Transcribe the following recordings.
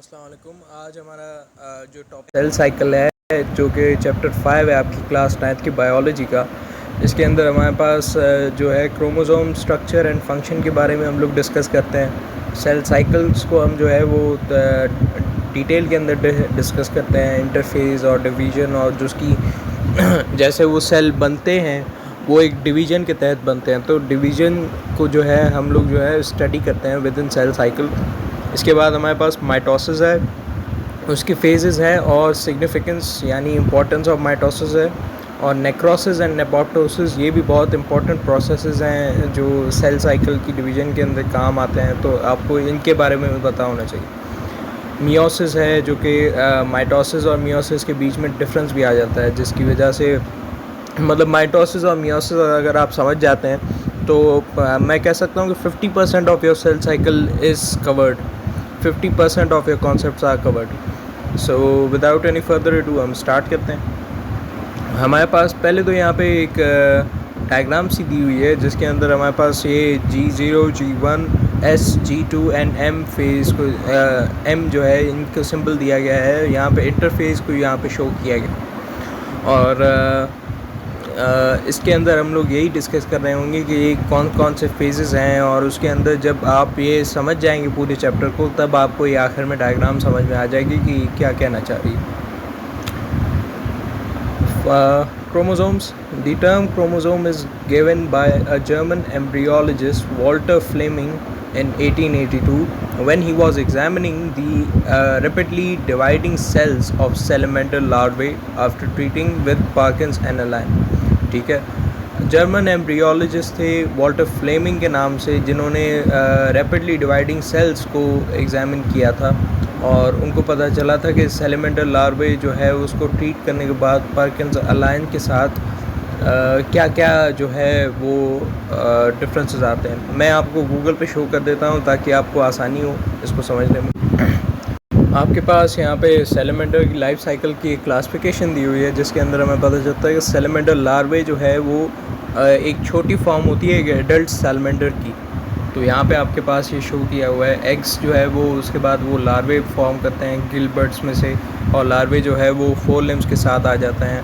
अस्सलाम वालेकुम। आज हमारा जो टॉपिक सेल साइकिल है, जो कि चैप्टर 5 है आपकी क्लास 9th की बायोलॉजी का। इसके अंदर हमारे पास जो है क्रोमोसोम स्ट्रक्चर एंड फंक्शन के बारे में हम लोग डिस्कस करते हैं। सेल साइकिल्स को हम जो है वो डिटेल के अंदर डिस्कस करते हैं, इंटरफेस और डिवीज़न, और जो उसकी जैसे वो सेल बनते हैं वो एक डिवीज़न के तहत बनते हैं, तो डिवीज़न को जो है हम लोग जो है स्टडी करते हैं विद इन सेल साइकिल। इसके बाद हमारे पास माइटोसिस है, उसकी फेजेस है और सिग्निफिकेंस यानी इम्पोर्टेंस ऑफ माइटोसिस है, और नेक्रोसिस एंड नेपोप्टोसिस ये भी बहुत इंपॉर्टेंट प्रोसेसेस हैं जो सेल साइकिल की डिवीज़न के अंदर काम आते हैं, तो आपको इनके बारे में भी पता होना चाहिए। मियोसिस है जो कि माइटोसिस और मियोसिस के बीच में डिफरेंस भी आ जाता है, जिसकी वजह से मतलब माइटोसिस और मियोसिस अगर आप समझ जाते हैं तो मैं कह सकता हूँ कि 50% of your cell cycle is covered, 50% of your concepts are covered. So without any further ado हम स्टार्ट करते हैं। हमारे पास पहले तो यहाँ पे एक डायग्राम सी दी हुई है, जिसके अंदर हमारे पास ये G0, G1, S, G2 and M phase को M जो है इनको सिंबल दिया गया है, यहाँ पे इंटरफेस को यहाँ पे शो किया गया। और इसके अंदर हम लोग यही डिस्कस कर रहे होंगे कि ये कौन कौन से फेजेस हैं, और उसके अंदर जब आप ये समझ जाएंगे पूरे चैप्टर को, तब आपको ये आखिर में डायग्राम समझ में आ जाएगी कि क्या कहना चाह रही है। Chromosomes. The term chromosome is given by a German embryologist Walter Fleming in 1882 when he was examining the rapidly dividing cells of salamander larvae after treating with Parkin's aniline. ठीक है, जर्मन एम्ब्रियोलॉजिस्ट थे Walter Fleming के नाम से, जिन्होंने rapidly dividing cells को examine किया था, और उनको पता चला था कि सैलेमेंडर लार्वे जो है उसको ट्रीट करने के बाद पार्किंस अलाइन के साथ क्या क्या जो है वो डिफरेंसेस आते हैं। मैं आपको गूगल पे शो कर देता हूँ ताकि आपको आसानी हो इसको समझने में। आपके पास यहाँ पे सैलेमेंडर की लाइफ साइकिल की एक क्लासिफिकेशन दी हुई है, जिसके अंदर हमें पता चलता है कि सैलेमेंडर लार्वे जो है वो एक छोटी फॉर्म होती है एक एडल्ट सैलेमेंडर की। तो यहाँ पे आपके पास ये शो किया हुआ है, एग्स जो है वो उसके बाद वो लार्वे फॉर्म करते हैं गिलबर्ट्स में से, और लार्वे जो है वो 4 लिम्स के साथ आ जाते हैं,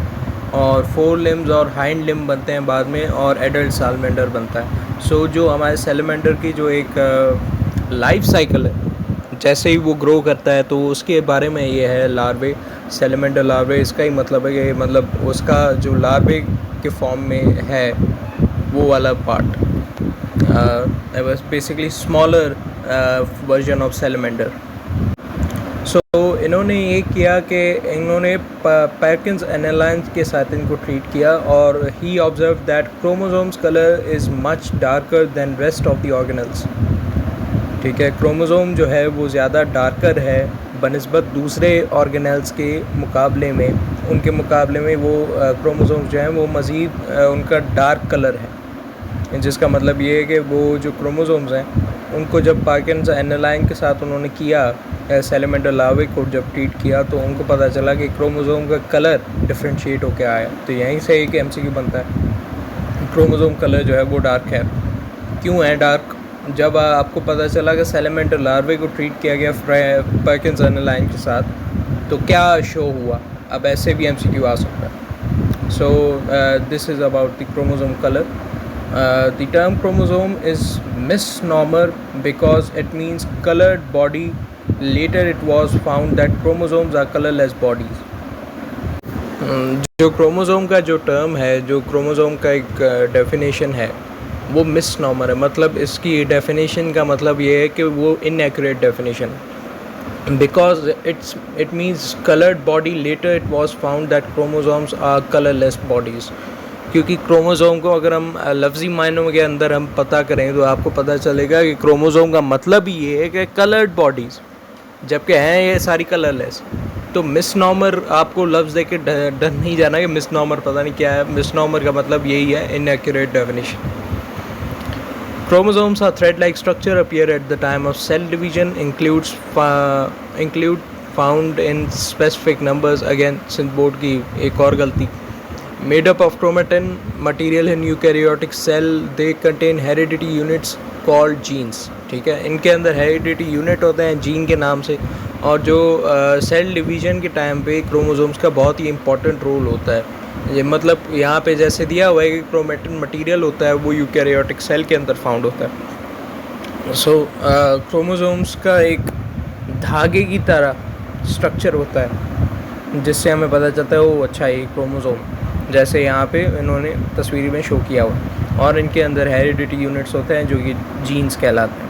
और 4 लिम्स और हाइंड लिम्ब बनते हैं बाद में, और एडल्ट सैलेमेंडर बनता है। सो जो हमारे सैलेमेंडर की जो एक लाइफ साइकिल है, जैसे ही वो ग्रो करता है तो उसके बारे में ये है लार्वे, सैलेमेंडर लार्वे। इसका ही मतलब है कि मतलब उसका जो लार्वे के फॉर्म में है वो वाला part was basically smaller version of salamander. So इन्होंने ये किया कि इन्होंने पार्किंस एनालाइन के साथ इनको ट्रीट किया, और he observe that chromosomes colour is much darker than rest of the organelles. ठीक है, क्रोमोसोम जो है वो ज़्यादा डार्कर है बनिस्बत दूसरे ऑर्गेनल्स के मुकाबले में, उनके मुकाबले में वो क्रोमोसोम्स जो हैं वो मज़ीद उनका डार्क कलर है, जिसका मतलब ये है कि वो जो क्रोमोसोम्स हैं उनको जब पार्किंस एनालाइन के साथ उन्होंने किया, सैलेमेंडर लार्वे को जब ट्रीट किया, तो उनको पता चला कि क्रोमोसोम का कलर डिफ्रेंशिएट होकर आया। तो यहीं से एक MCQ बनता है, क्रोमोसोम कलर जो है वो डार्क है। क्यों है डार्क? जब आपको पता चला कि सैलेमेंडर लार्वे को ट्रीट किया गया पार्किंस एनालाइन के साथ, तो क्या शो हुआ? अब ऐसे भी MCQ आ सकता है। सो this is about the chromosome colour. The term chromosome is misnomer because it means colored body. Later it was found that chromosomes are colorless bodies. जो क्रोमोसोम का जो टर्म है, जो क्रोमोसोम का एक डेफिनेशन है, वो मिसनॉमर है। मतलब इसकी डेफिनेशन का मतलब ये है कि वो इनएक्यूरेट डेफिनेशन है, because it means coloured body. Later it was found that chromosomes are colourless bodies, क्योंकि क्रोमोसोम को अगर हम लफ्ज़ी मायनों के अंदर हम पता करें तो आपको पता चलेगा कि क्रोमोसोम का मतलब ये है कि कलर्ड बॉडीज़, जबकि हैं ये सारी कलरलेस। तो मिसनॉमर आपको लफ्ज़ दे के डर नहीं जाना कि मिसनॉमर पता नहीं क्या है। मिसनॉमर का मतलब यही है, inaccurate definition. Chromosomes are thread-like structure appear at the time of cell division, include found in specific numbers. Again, Sindh board की एक और गलती। Made up of chromatin material in eukaryotic cell, they contain heredity units called genes. ठीक है, इनके अंदर heredity unit होते हैं जीन के नाम से, और जो सेल डिवीज़न के टाइम पे क्रोमोसोम्स का बहुत ही इम्पोर्टेंट रोल होता है। ये मतलब यहाँ पे जैसे दिया हुआ है कि क्रोमेटिन मटेरियल होता है वो यूकैरियोटिक सेल के अंदर फाउंड होता है। सो क्रोमोसोम्स का एक धागे की तरह स्ट्रक्चर होता है जिससे हमें पता चलता है वो अच्छा है क्रोमोसोम, जैसे यहाँ पे इन्होंने तस्वीर में शो किया हुआ। और इनके अंदर हेरिडिटी यूनिट्स होते हैं जो कि जीन्स कहलाते हैं।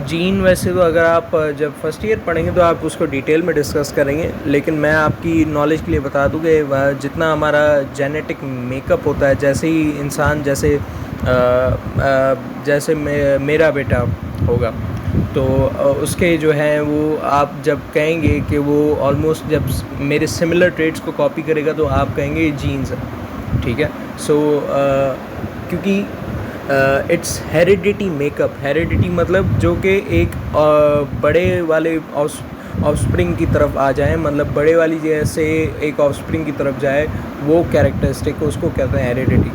जीन वैसे तो अगर आप जब फर्स्ट ईयर पढ़ेंगे तो आप उसको डिटेल में डिस्कस करेंगे, लेकिन मैं आपकी नॉलेज के लिए बता दूं कि जितना हमारा जेनेटिक मेकअप होता है, जैसे ही इंसान जैसे मेरा बेटा होगा तो उसके जो है वो आप जब कहेंगे कि वो ऑलमोस्ट जब मेरे सिमिलर ट्रेड्स को कॉपी करेगा तो आप कहेंगे ये जीन्स है, ठीक है। सो क्योंकि इट्स हेरिडिटी मेकअप, हेरिडिटी मतलब जो कि एक बड़े वाले ऑफस्प्रिंग की तरफ आ जाए, मतलब बड़े वाली जैसे एक ऑफस्प्रिंग की तरफ जाए, वो कैरेक्टरिस्टिक उसको कहते हैं heredity.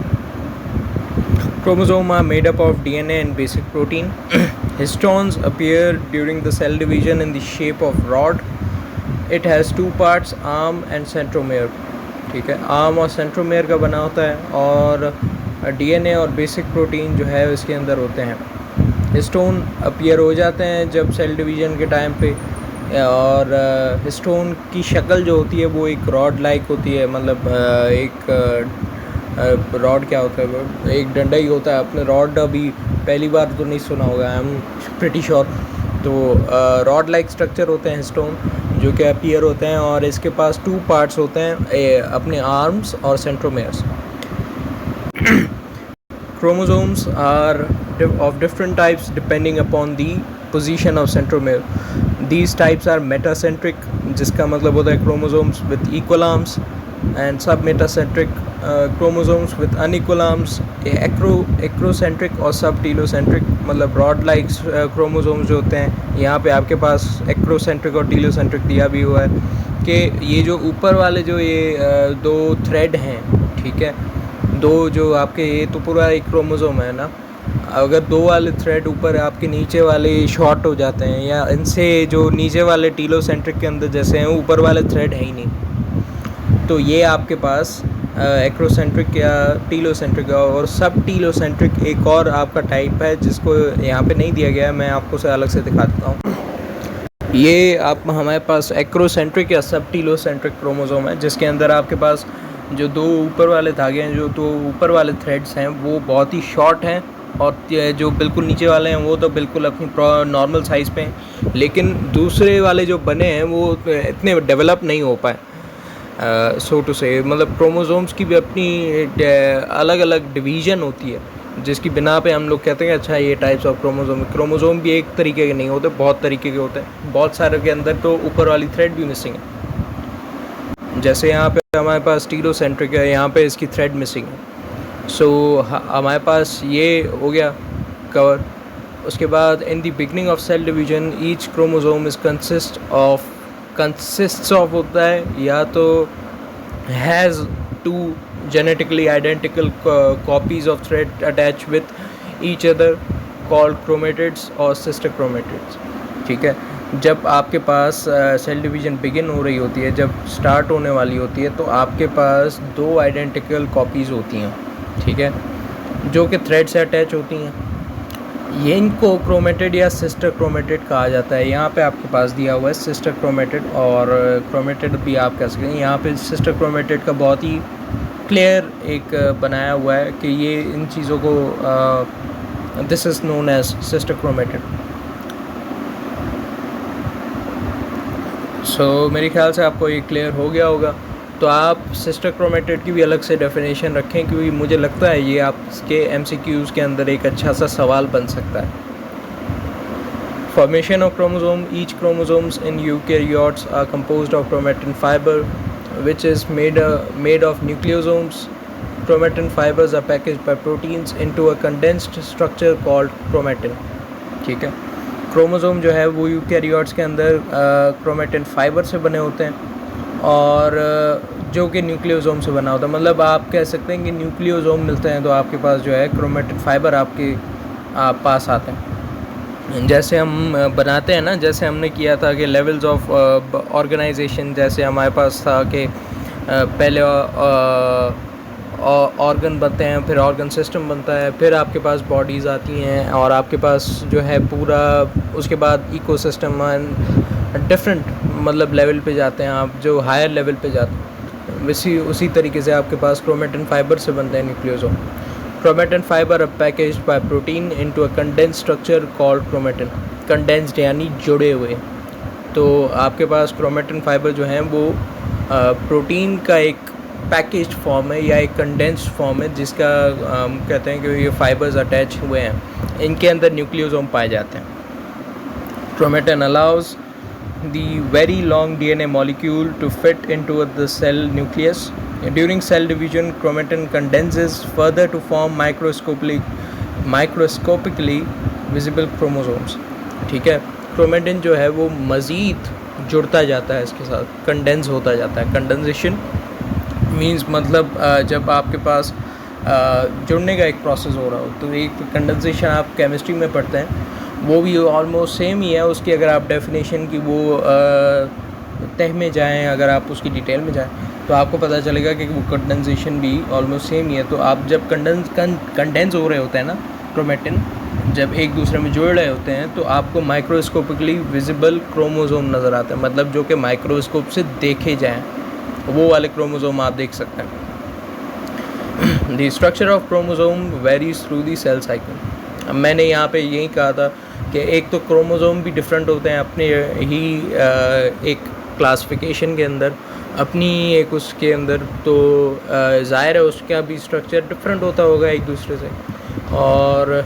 Chromosome are made up of DNA and basic protein. Histones appear during the cell division in the shape of rod. It has two parts, arm and centromere. ठीक है, आर्म और सेंट्रोमेयर का बना होता है, और डीएनए और basic protein जो है इसके अंदर होते हैं। हिस्टोन अपीयर हो जाते हैं जब सेल डिवीज़न के टाइम पे, और हिस्टोन की शक्ल जो होती है वो एक रॉड लाइक होती है, मतलब एक रॉड क्या होता है, वो एक डंडा ही होता है। आपने रॉड अभी पहली बार तो नहीं सुना होगा, आई एम प्रिटी श्योर। तो रॉड लाइक स्ट्रक्चर होते हैं हिस्टोन जो कि अपीयर होते हैं, और इसके पास टू पार्ट्स होते हैं, अपने आर्म्स और सेंट्रोमेयर्स। Chromosomes are of different types depending upon the position of centromere. These types are metacentric, जिसका मतलब होता है chromosomes with equal arms, and submetacentric chromosomes with unequal arms, acrocentric और subtelocentric, मतलब rod like chromosomes जो होते हैं। यहाँ पे आपके पास acrocentric और telocentric दिया भी हुआ है कि ये जो ऊपर वाले जो ये दो थ्रेड हैं, ठीक है, दो जो आपके, ये तो पूरा एक क्रोमोसोम है ना, अगर दो वाले थ्रेड ऊपर आपके नीचे वाले शॉर्ट हो जाते हैं, या इनसे जो नीचे वाले टीलोसेंट्रिक के अंदर जैसे हैं ऊपर वाले थ्रेड है ही नहीं, तो ये आपके पास एक्रोसेंट्रिक या टीलोसेंट्रिक, और सब टीलोसेंट्रिक एक और आपका टाइप है जिसको यहाँ पे नहीं दिया गया है, मैं आपको से अलग से दिखा देता हूँ। ये आप हमारे पास एक्रोसेंट्रिक या सब टीलोसेंट्रिक क्रोमोसोम है, जिसके अंदर आपके पास जो दो ऊपर वाले धागे हैं, जो दो ऊपर वाले थ्रेड्स हैं वो बहुत ही शॉर्ट हैं, और जो बिल्कुल नीचे वाले हैं वो तो बिल्कुल अपनी नॉर्मल साइज़ पे हैं, लेकिन दूसरे वाले जो बने हैं वो इतने डेवलप नहीं हो पाए, सो टू से। मतलब क्रोमोसोम्स की भी अपनी अलग अलग डिवीज़न होती है, जिसकी बिना पे हम लोग कहते हैं अच्छा ये टाइप्स ऑफ क्रोमोसोम। क्रोमोसोम भी एक तरीके के नहीं होते, बहुत तरीके के होते हैं, बहुत सारे के अंदर तो ऊपर वाली थ्रेड भी मिसिंग है। जैसे यहाँ पे हमारे पास टीलोसेंट्रिक है, यहाँ पे इसकी थ्रेड मिसिंग है। सो हमारे पास ये हो गया कवर। उसके बाद in the beginning of cell division each chromosome is consists of होता है, या तो has two genetically identical copies of thread attach with each other called chromatids और सिस्टर क्रोमेटिड्स, ठीक है। जब आपके पास सेल डिवीज़न बिगिन हो रही होती है, जब स्टार्ट होने वाली होती है, तो आपके पास दो आइडेंटिकल कॉपीज़ होती हैं, ठीक है, जो कि थ्रेड से अटैच होती हैं। ये इनको क्रोमेटिड या सिस्टर क्रोमेटिड कहा जाता है। यहाँ पे आपके पास दिया हुआ है सिस्टर क्रोमेटिड, और क्रोमेटिड भी आप कह सकते हैं। यहाँ पे सिस्टर क्रोमेटिड का बहुत ही क्लियर एक बनाया हुआ है कि ये इन चीज़ों को this is known as sister chromatid. So मेरे ख्याल से आपको ये क्लियर हो गया होगा। तो आप सिस्टर क्रोमेटिड की भी अलग से डेफिनेशन रखें, क्योंकि मुझे लगता है ये आपके MCQs के अंदर एक अच्छा सा सवाल बन सकता है। Formation of chromosome, each chromosomes in eukaryotes are composed of chromatin fibre which is made of nucleosomes. Chromatin fibers are packaged by proteins into a condensed structure called chromatin, ठीक है। क्रोमोसोम जो है वो यूकैरियोट्स के अंदर chromatin fibre से बने होते हैं, और जो कि न्यूक्लियोसोम से बना होता है। मतलब आप कह सकते हैं कि न्यूक्लियोसोम मिलते हैं तो आपके पास जो है क्रोमेटिन फाइबर आपके पास आते हैं। जैसे हम बनाते हैं ना, जैसे हमने किया था कि लेवल्स ऑफ ऑर्गेनाइजेशन, जैसे हमारे पास था कि पहले ऑर्गन बनते हैं, फिर ऑर्गन सिस्टम बनता है, फिर आपके पास बॉडीज़ आती हैं, और आपके पास जो है पूरा उसके बाद इकोसिस्टम डिफरेंट मतलब लेवल पे जाते हैं आप, जो हायर लेवल पे जाते हैं। वैसी उसी तरीके से आपके पास क्रोमेटिन फाइबर से बनते हैं nucleosome. Chromatin fiber are packaged by protein into a condensed structure called chromatin. Condensed यानी जुड़े हुए। तो आपके पास क्रोमेटिन फाइबर जो हैं वो प्रोटीन का एक पैकेज फॉर्म है या एक कंडेंस्ड फॉर्म है, जिसका हम कहते हैं कि ये फाइबर्स अटैच हुए हैं, इनके अंदर न्यूक्लियोसोम पाए जाते हैं। Chromatin allows the very long DNA molecule to fit into the cell nucleus. During cell division, chromatin condenses further to form microscopically visible chromosomes. ठीक है, क्रोमेटिन जो है वो मज़ीद जुड़ता जाता है, इसके साथ कंडेंस होता जाता है। कंडेंसेशन मींस मतलब जब आपके पास जुड़ने का एक प्रोसेस हो रहा हो, तो एक कंडेंसेशन आप केमिस्ट्री में पढ़ते हैं, वो भी ऑलमोस्ट सेम ही है। उसकी अगर आप डेफिनेशन की वो तह में जाएं, अगर आप उसकी डिटेल में जाएं, तो आपको पता चलेगा कि वो कंडेंसेशन भी ऑलमोस्ट सेम ही है। तो आप जब कंडेंस हो रहे होते हैं ना, क्रोमेटिन जब एक दूसरे में जुड़ रहे होते हैं, तो आपको माइक्रोस्कोपिकली विजिबल क्रोमोसोम नज़र आते हैं, मतलब जो कि माइक्रोस्कोप से देखे जाएँ, वो वाले क्रोमोसोम आप देख सकते हैं। The structure of chromosome varies through the cell cycle. अब मैंने यहाँ पे यही कहा था कि एक तो क्रोमोसोम भी डिफरेंट होते हैं अपने ही एक क्लासिफिकेशन के अंदर, अपनी एक उसके अंदर, तो ज़ाहिर है उसका भी स्ट्रक्चर डिफरेंट होता होगा एक दूसरे से। और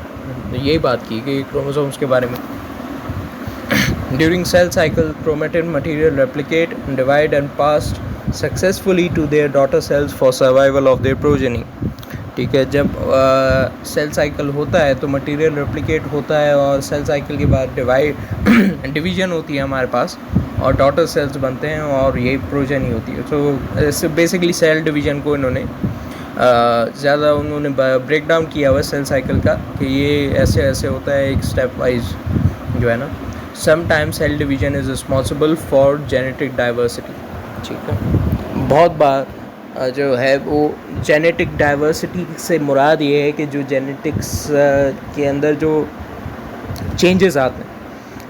यही बात की कि क्रोमोसोम्स के बारे में। During cell cycle chromatin material replicate, divide and passed successfully to their daughter cells for survival of their progeny. ठीक है, जब सेल साइकिल होता है तो मटेरियल रेप्लिकेट होता है, और सेल साइकिल के बाद डिवीजन होती है हमारे पास, और डॉटर सेल्स बनते हैं, और यही प्रोजेनी होती है। तो बेसिकली सेल डिवीजन को इन्होंने ज़्यादा उन्होंने ब्रेक डाउन किया हुआ सेल साइकिल का, कि ये ऐसे ऐसे होता है एक स्टेप वाइज जो है ना। Sometimes cell division is responsible for genetic diversity. ठीक है, बहुत बार जो है वो जेनेटिक डाइवर्सिटी से मुराद ये है कि जो जेनेटिक्स के अंदर जो चेंजेस आते हैं।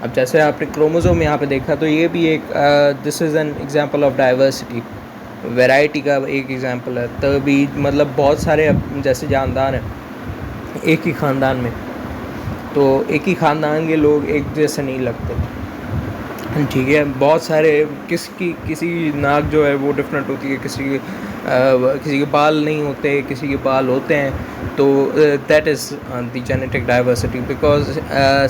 अब जैसे आपने क्रोमोसोम यहाँ पे देखा, तो ये भी एक this is an example of diversity, variety का एक एग्जांपल है। तभी मतलब बहुत सारे जैसे जानदार हैं एक ही ख़ानदान में, तो एक ही ख़ानदान के लोग एक जैसे नहीं लगते। ठीक है, बहुत सारे किसी नाक जो है वो डिफरेंट होती है, किसी के बाल नहीं होते, किसी के बाल होते हैं, तो that is the genetic diversity. Because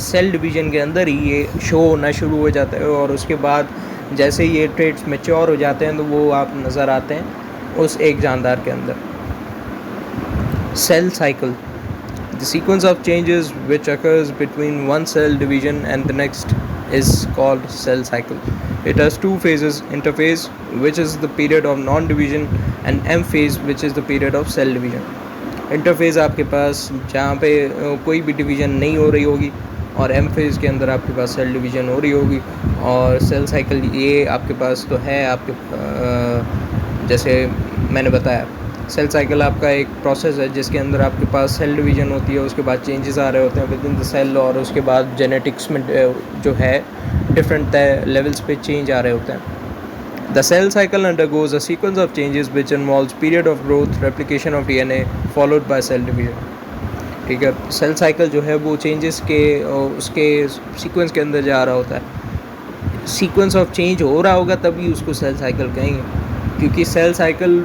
cell division के अंदर ही ये शो होना शुरू हो जाता है, और उसके बाद जैसे ये ट्रेड्स मैच्योर हो जाते हैं, तो वो आप नज़र आते हैं उस एक जानदार के अंदर। Cell cycle, the sequence of changes which occurs between one cell division and the next is called cell cycle. It has two phases: interphase, which is the period of non-division, and M phase, which is the period of cell division. Interphase आपके पास जहाँ पे कोई भी division नहीं हो रही होगी, और एम फेज़ के अंदर आपके पास सेल डिवीज़न हो रही होगी। और सेल साइकिल ये आपके पास तो है आपके जैसे मैंने बताया, सेल साइकिल आपका एक प्रोसेस है जिसके अंदर आपके पास सेल डिवीज़न होती है, उसके बाद चेंजेस आ रहे होते हैं विद इन द सेल, और उसके बाद जेनेटिक्स में जो है डिफरेंट लेवल्स पे चेंज आ रहे होते हैं। The cell cycle undergoes a sequence of changes which involves period of growth, replication of DNA, followed by cell division. ठीक है, सेल साइकिल जो है वो चेंजेस के उसके सीक्वेंस के अंदर जा रहा होता है। सीक्वेंस ऑफ चेंज हो रहा होगा तभी उसको सेल साइकिल कहेंगे, क्योंकि सेल साइकिल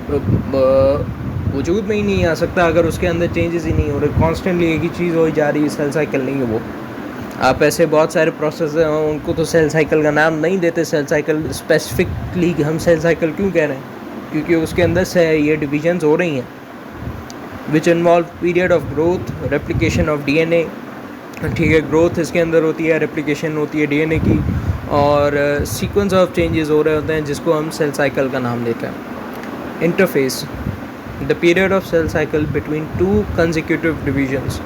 वजूद में ही नहीं आ सकता अगर उसके अंदर चेंजेस ही नहीं हो रहे। कॉन्स्टेंटली एक ही चीज़ हो जा रही है, सेल साइकिल नहीं है वो। आप ऐसे बहुत सारे प्रोसेस हैं, उनको तो सेल साइकिल का नाम नहीं देते। सेल साइकिल स्पेसिफिकली हम सेल साइकिल क्यों कह रहे हैं, क्योंकि उसके अंदर से ये डिविजन्स हो रही हैं which involve period of growth, replication of DNA. ठीक है, ग्रोथ इसके अंदर होती है, रेप्लिकेशन होती है डीएनए की, और सीक्वेंस ऑफ चेंजेस हो रहे होते हैं जिसको हम सेल साइकिल का नाम देते हैं। Interface, the period of cell cycle between two consecutive divisions.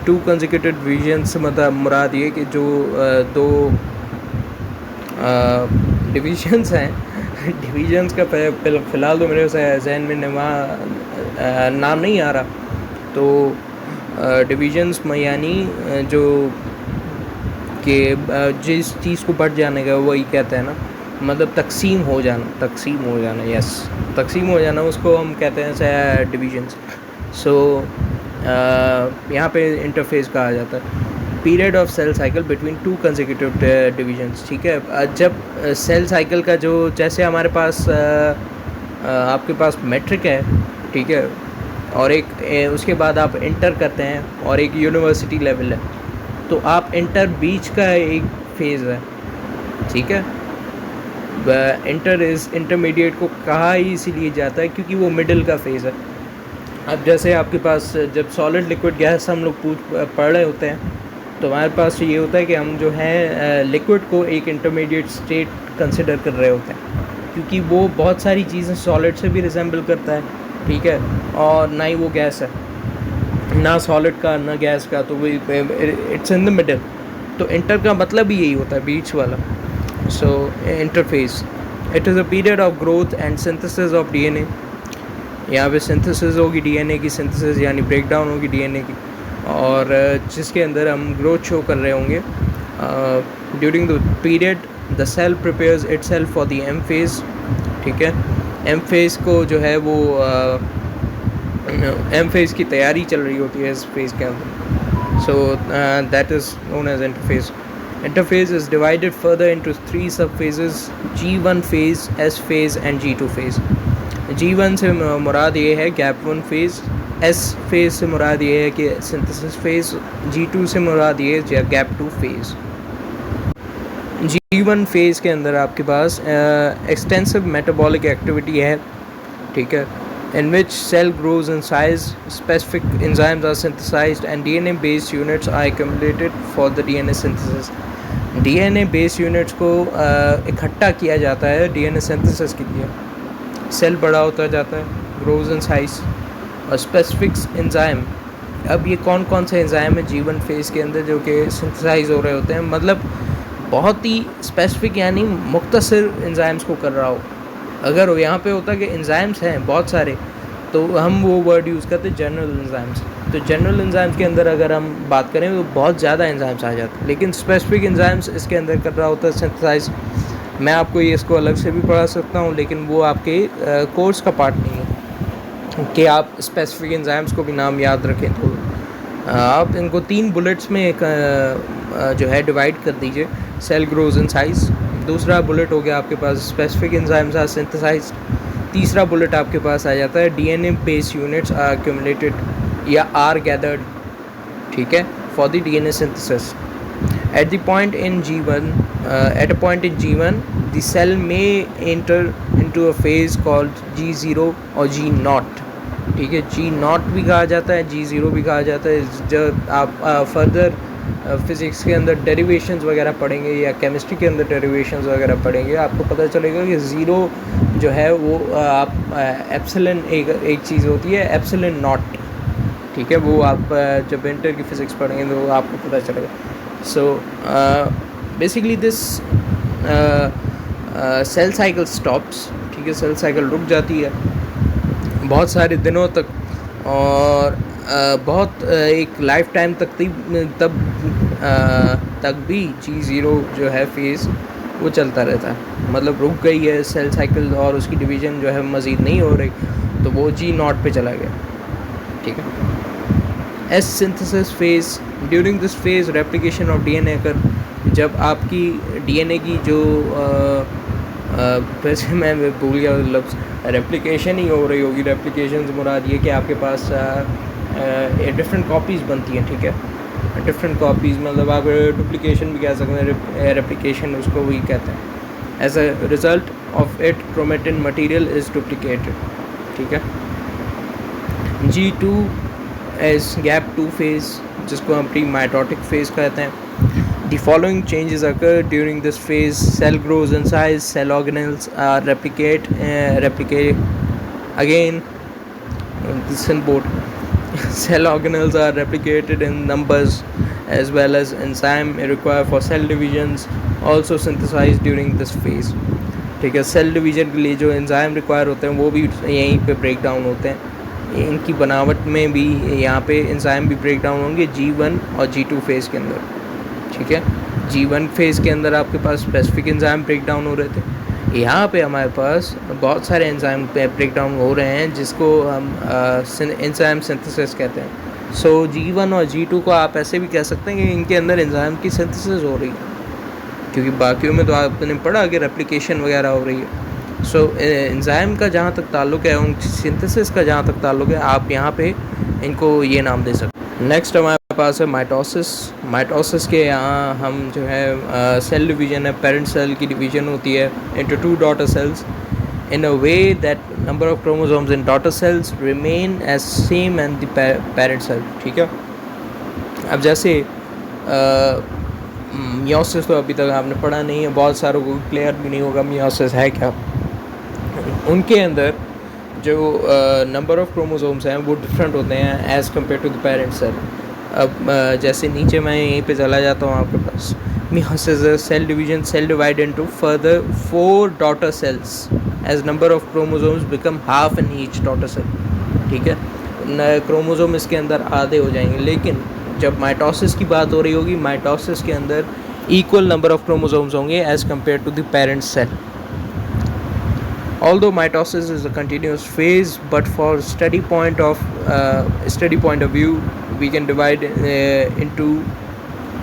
Two consecutive division से मतलब मुराद ये कि जो दो डिवीजन्स हैं डिवीजन्स का फ़िलहाल तो मेरे जहन में नाम नहीं आ रहा, तो डिवीजन्स में यानी जो कि जिस चीज़ को बढ़ जाने का वही कहते हैं ना, मतलब तकसीम हो जाना यस, तकसीम हो जाना उसको हम कहते हैं डिवीजन्स। सो यहाँ पे इंटरफेस कहा जाता है। Period of cell cycle between two consecutive divisions, ठीक है। जब सेल साइकिल का जो जैसे हमारे पास आपके पास मैट्रिक है, ठीक है, और एक उसके बाद आप इंटर करते हैं और एक यूनिवर्सिटी लेवल है, तो आप इंटर बीच का एक फेज़ है, ठीक है। इंटर इज़ इंटरमीडिएट को कहा ही इसीलिए जाता है क्योंकि वो मिडिल का फेज़ है। अब जैसे आपके पास जब सॉलिड लिक्विड गैस हम लोग पढ़ रहे होते हैं तो हमारे पास ये होता है कि हम जो है लिक्विड को एक इंटरमीडिएट स्टेट कंसिडर कर रहे होते हैं क्योंकि वो बहुत सारी चीज़ें सॉलिड से भी रिजेंबल करता है, ठीक है, और ना ही वो गैस है, ना सॉलिड का ना गैस का, तो वो इट्स इन द मिडल। तो इंटर का मतलब ही यही होता है, बीच वाला। So interphase, it is a period of growth and synthesis of DNA. यहाँ पे सिंथेसिस होगी डीएनए की, सिंथेसिस यानी ब्रेकडाउन होगी डीएनए की, और जिसके अंदर हम ग्रोथ शो कर रहे होंगे। During the period the cell prepares itself for the M phase, ठीक है। एम फेज़ को जो है वो एम फेज़ की तैयारी चल रही होती है इस फेज़ के अंदर। So that is known as interphase. Interphase is divided further into three subphases: G1 phase, S phase and G2 phase. G1 से मुराद ये है गैप 1 फेज़, S फेज़ से मुराद ये है कि सिंथेसिस फेज़, G2 से मुराद ये है गैप 2 फेज़। G1 फेज़ के अंदर आपके पास एक्सटेंसिव मेटाबॉलिक एक्टिविटी है, ठीक है, in which cell grows in size, specific enzymes are synthesized and DNA based units are accumulated for the DNA synthesis. DNA based units को इकट्ठा किया जाता है DNA synthesis के लिए। सेल बड़ा होता जाता है, grows in size, और specific enzyme, अब ये कौन कौन से एंजाइम है G1 फेज़ के अंदर जो कि सिंथेसाइज हो रहे होते हैं, मतलब बहुत ही स्पेसिफिक यानी मुख्तसर एंजाइम्स को कर रहा हो। अगर यहाँ पे होता कि एंजाइम्स हैं बहुत सारे तो हम वो वर्ड यूज़ करते जनरल एंजाइम्स। तो जनरल एंजाइम्स के अंदर अगर हम बात करें तो बहुत ज़्यादा एंजाइम्स आ जाते हैं, लेकिन स्पेसिफिक एंजाइम्स इसके अंदर कर रहा होता है सिंथेसाइज। मैं आपको ये इसको अलग से भी पढ़ा सकता हूँ, लेकिन वो आपके कोर्स का पार्ट नहीं है कि आप स्पेसिफिक एंजाइम्स को भी नाम याद रखें। तो आप इनको 3 बुलेट्स में एक जो है डिवाइड कर दीजिए। सेल ग्रोज इन साइज, दूसरा बुलेट हो गया आपके पास स्पेसिफिक एंजाइम्स आर सिंथेसाइज्ड, तीसरा बुलेट आपके पास आ जाता है DNA based units are accumulated या आर गैदर्ड, ठीक है, for the DNA synthesis. At the point in G1 at a point in G1 the cell में enter into a phase called G0 और G0, ठीक है। G0 भी कहा जाता है, G0 भी कहा जाता है। जब आप फर्दर फिज़िक्स के अंदर डेरिवेशंस वगैरह पढ़ेंगे या केमिस्ट्री के अंदर डेरिवेशंस वगैरह पढ़ेंगे, आपको पता चलेगा कि ज़ीरो जो है वो आप एप्सिलन एक चीज़ होती है एप्सिलन नॉट, ठीक है, वो आप जब इंटर की फ़िज़िक्स पढ़ेंगे तो आपको पता चलेगा। So basically this cell cycle stops, ठीक है, सेल साइकिल रुक जाती है बहुत सारे दिनों तक, और बहुत एक लाइफ टाइम तक तक भी G0 जो है फेज़ वो चलता रहता है। मतलब रुक गई है सेल साइकिल और उसकी डिवीज़न जो है मज़ीद नहीं हो रही, तो वो G0 पे चला गया, ठीक है। S synthesis phase, during this phase replication of DNA कर, जब आपकी डीएनए की जो वैसे मैं भूल गया लफ्ज़, रेप्लिकेशन ही हो रही होगी। रेप्लिकेशन से मुराद ये कि आपके पास डिफरेंट कॉपीज़ बनती हैं, ठीक है, डिफरेंट कॉपीज़, मतलब आप डुप्लिकेशन भी कह सकते हैं, रेप्लिकेशन उसको वही कहते हैं। As a result of it chromatin material is duplicated, ठीक है। G2 एज गैप 2 फेज़, जिसको हम प्री माइटोटिक फेज़ कहते हैं। The following changes occur during this phase: cell grows in size, cell organelles are replicate again. This is board. Cell organelles are replicated in numbers as well as enzyme required for cell divisions also synthesized during this phase. ठीक है, cell division के लिए जो enzyme require होते हैं वो भी यहीं पे ब्रेक डाउन होते हैं। इनकी बनावट में भी यहाँ पे एंजाइम भी ब्रेक डाउन होंगे G1 और G2 फेज़ के अंदर। ठीक है, G1 फेज़ के अंदर आपके पास स्पेसिफिक एंजाइम ब्रेक डाउन हो रहे थे, यहाँ पे हमारे पास बहुत सारे एंजाइम ब्रेक डाउन हो रहे हैं जिसको हम एंजाइम सिंथेसिस कहते हैं। सो G1 और G2 को आप ऐसे भी कह सकते हैं कि इनके अंदर एंजाइम की सिंथेसिस हो रही है, क्योंकि बाकियों में तो आपने पढ़ा कि रेप्लिकेशन वगैरह हो रही है। सो एंजाइम का जहाँ तक ताल्लुक़ है, उन सिंथेसिस का जहाँ तक ताल्लुक़ है, आप यहाँ पे इनको ये नाम दे सकते हैं। नेक्स्ट हमारे पास है माइटोसिस। माइटोसिस के यहाँ हम जो है सेल डिवीजन है, पेरेंट सेल की डिवीजन होती है into 2 daughter cells in a way that number of chromosomes in daughter cells remain as same and the parent cell। ठीक है, अब जैसे मियोसिस तो अभी तक आपने पढ़ा नहीं है, बहुत सारों को क्लियर भी नहीं होगा मियोसिस है क्या। उनके अंदर जो नंबर ऑफ़ क्रोमोसोम्स हैं वो डिफरेंट होते हैं as compare to the parent cell. अब जैसे नीचे मैं यहीं पे चला जाता हूँ आपके पास, meiosis cell division, cell divide into further 4 daughter cells as number of chromosomes become half in each daughter cell. ठीक है, क्रोमोसोम इसके अंदर आधे हो जाएंगे, लेकिन जब माइटोसिस की बात हो रही होगी, माइटोसिस के अंदर इक्वल नंबर ऑफ़ क्रोमोसोम्स होंगे as compare to the parent cell. Although mitosis is a continuous phase, but for study point of view, we can divide into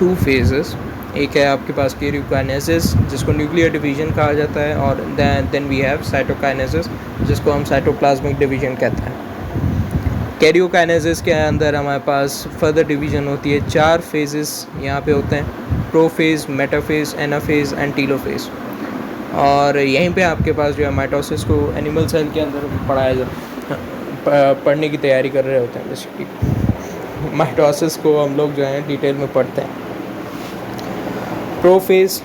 2 phases। एक है आपके पास कैरियोकाइनेसिस जिसको न्यूक्लियर डिवीजन कहा जाता है, और देन वी हैव साइटोकाइनेसिस जिसको हम साइटोप्लाज्मिक डिवीजन कहते हैं। कैरियोकाइनेसिस के अंदर हमारे पास फर्दर डिवीजन होती है, 4 फेजेस यहाँ पे होते हैं, prophase, metaphase, anaphase and telophase. और यहीं पे आपके पास जो है माइटोसिस को एनिमल सेल के अंदर पढ़ने की तैयारी कर रहे होते हैं। बेसिकली माइटोसिस को हम लोग जो है डिटेल में पढ़ते हैं। Prophase,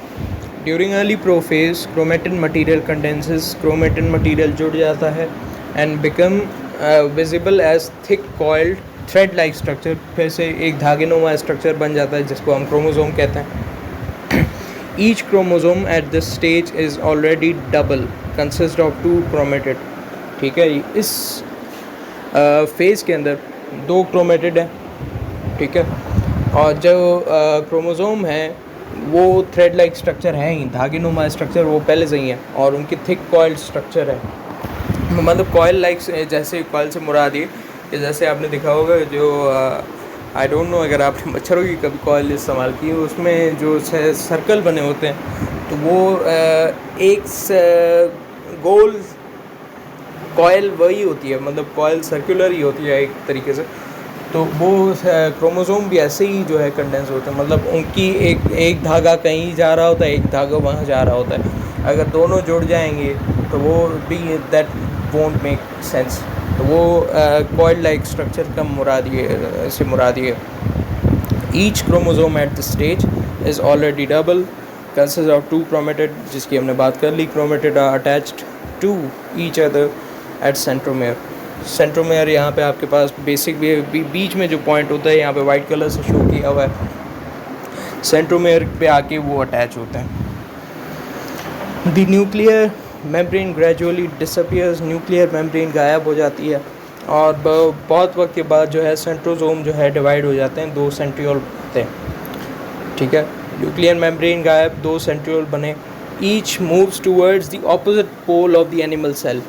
during early prophase chromatin material condenses, chromatin material जुड़ जाता है and become visible as thick coiled thread like structure, फिर से एक धागेनुमा स्ट्रक्चर बन जाता है जिसको हम क्रोमोसोम कहते हैं। Each chromosome at this stage is already double, consist of 2 chromatid। ठीक है, इस फेज़ के अंदर 2 क्रोमेटिड है। ठीक है, और जो क्रोमोसोम है वो थ्रेड लाइक स्ट्रक्चर है ही, धागेनुमा स्ट्रक्चर वो पहले से ही है, और उनकी थिक कॉइल्ड स्ट्रक्चर है। मतलब कॉइल लाइक, जैसे कॉइल से मुराद ये कि जैसे आपने देखा होगा जो आई डोंट नो अगर आपने मच्छरों की कभी कॉइल इस्तेमाल की, उसमें जो सर्कल बने होते हैं तो वो एक गोल कॉइल वही होती है, मतलब कॉइल सर्कुलर ही होती है एक तरीके से। तो वो क्रोमोसोम भी ऐसे ही जो है कंडेंस होते हैं, मतलब उनकी एक धागा कहीं जा रहा होता है, एक धागा वहाँ जा रहा होता है। अगर दोनों जुड़ जाएंगे तो वो भी दैट वोंट मेक सेंस। तो वो कॉइल लाइक स्ट्रक्चर का मुराद ये। Each chromosome at the stage is already double, consist of 2 chromatid, जिसकी हमने बात कर ली। Chromatid are attached to each other at centromere. Centromere यहाँ पे आपके पास बेसिक बीच में जो पॉइंट होता है यहाँ पे वाइट कलर से शो किया हुआ है, सेंट्रोमेयर पे आके वो अटैच होता है। The nuclear membrane gradually disappears, nuclear membrane गायब हो जाती है, और बहुत वक्त के बाद जो है सेंट्रोसोम जो है डिवाइड हो जाते हैं, 2 सेंट्रियोल होते हैं। ठीक है, न्यूक्लियर मेम्ब्रेन गायब, 2 सेंट्रियोल बने। Each moves towards the opposite pole of the animal cell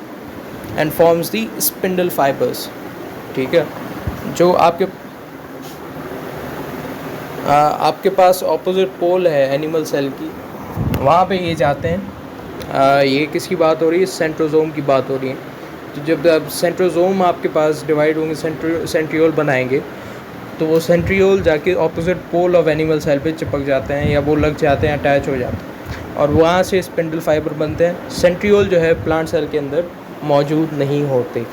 and forms the spindle fibres. ठीक है, जो आपके पास ऑपोजिट पोल है एनिमल सेल की, वहाँ पे ये जाते हैं। ये किसकी बात हो रही है? सेंट्रोसोम की बात हो रही है। तो जब सेंट्रोसोम आपके पास डिवाइड होंगे, सेंट्रियोल बनाएंगे, तो वो सेंट्रियोल जाके opposite pole of animal cell पे चिपक जाते हैं, या वो लग जाते हैं, अटैच हो जाते हैं, और वहाँ से स्पिंडल फाइबर बनते हैं। सेंट्रियोल जो है प्लांट सेल के अंदर मौजूद नहीं होते।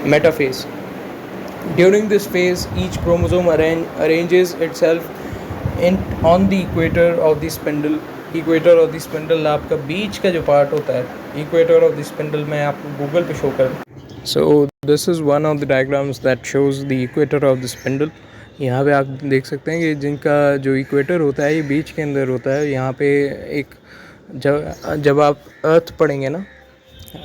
Metaphase, during this phase each chromosome arranges itself on the equator of the spindle. Equator of the spindle आपका बीच का जो पार्ट होता है, इक्वेटर ऑफ द स्पिंडल, मैं आपको गूगल पे शो कर So this is one of the diagrams that shows the equator of the spindle. यहाँ पे आप देख सकते हैं कि जिनका जो इक्वेटर होता है ये बीच के अंदर होता है. यहाँ पे एक जब आप अर्थ पढ़ेंगे ना,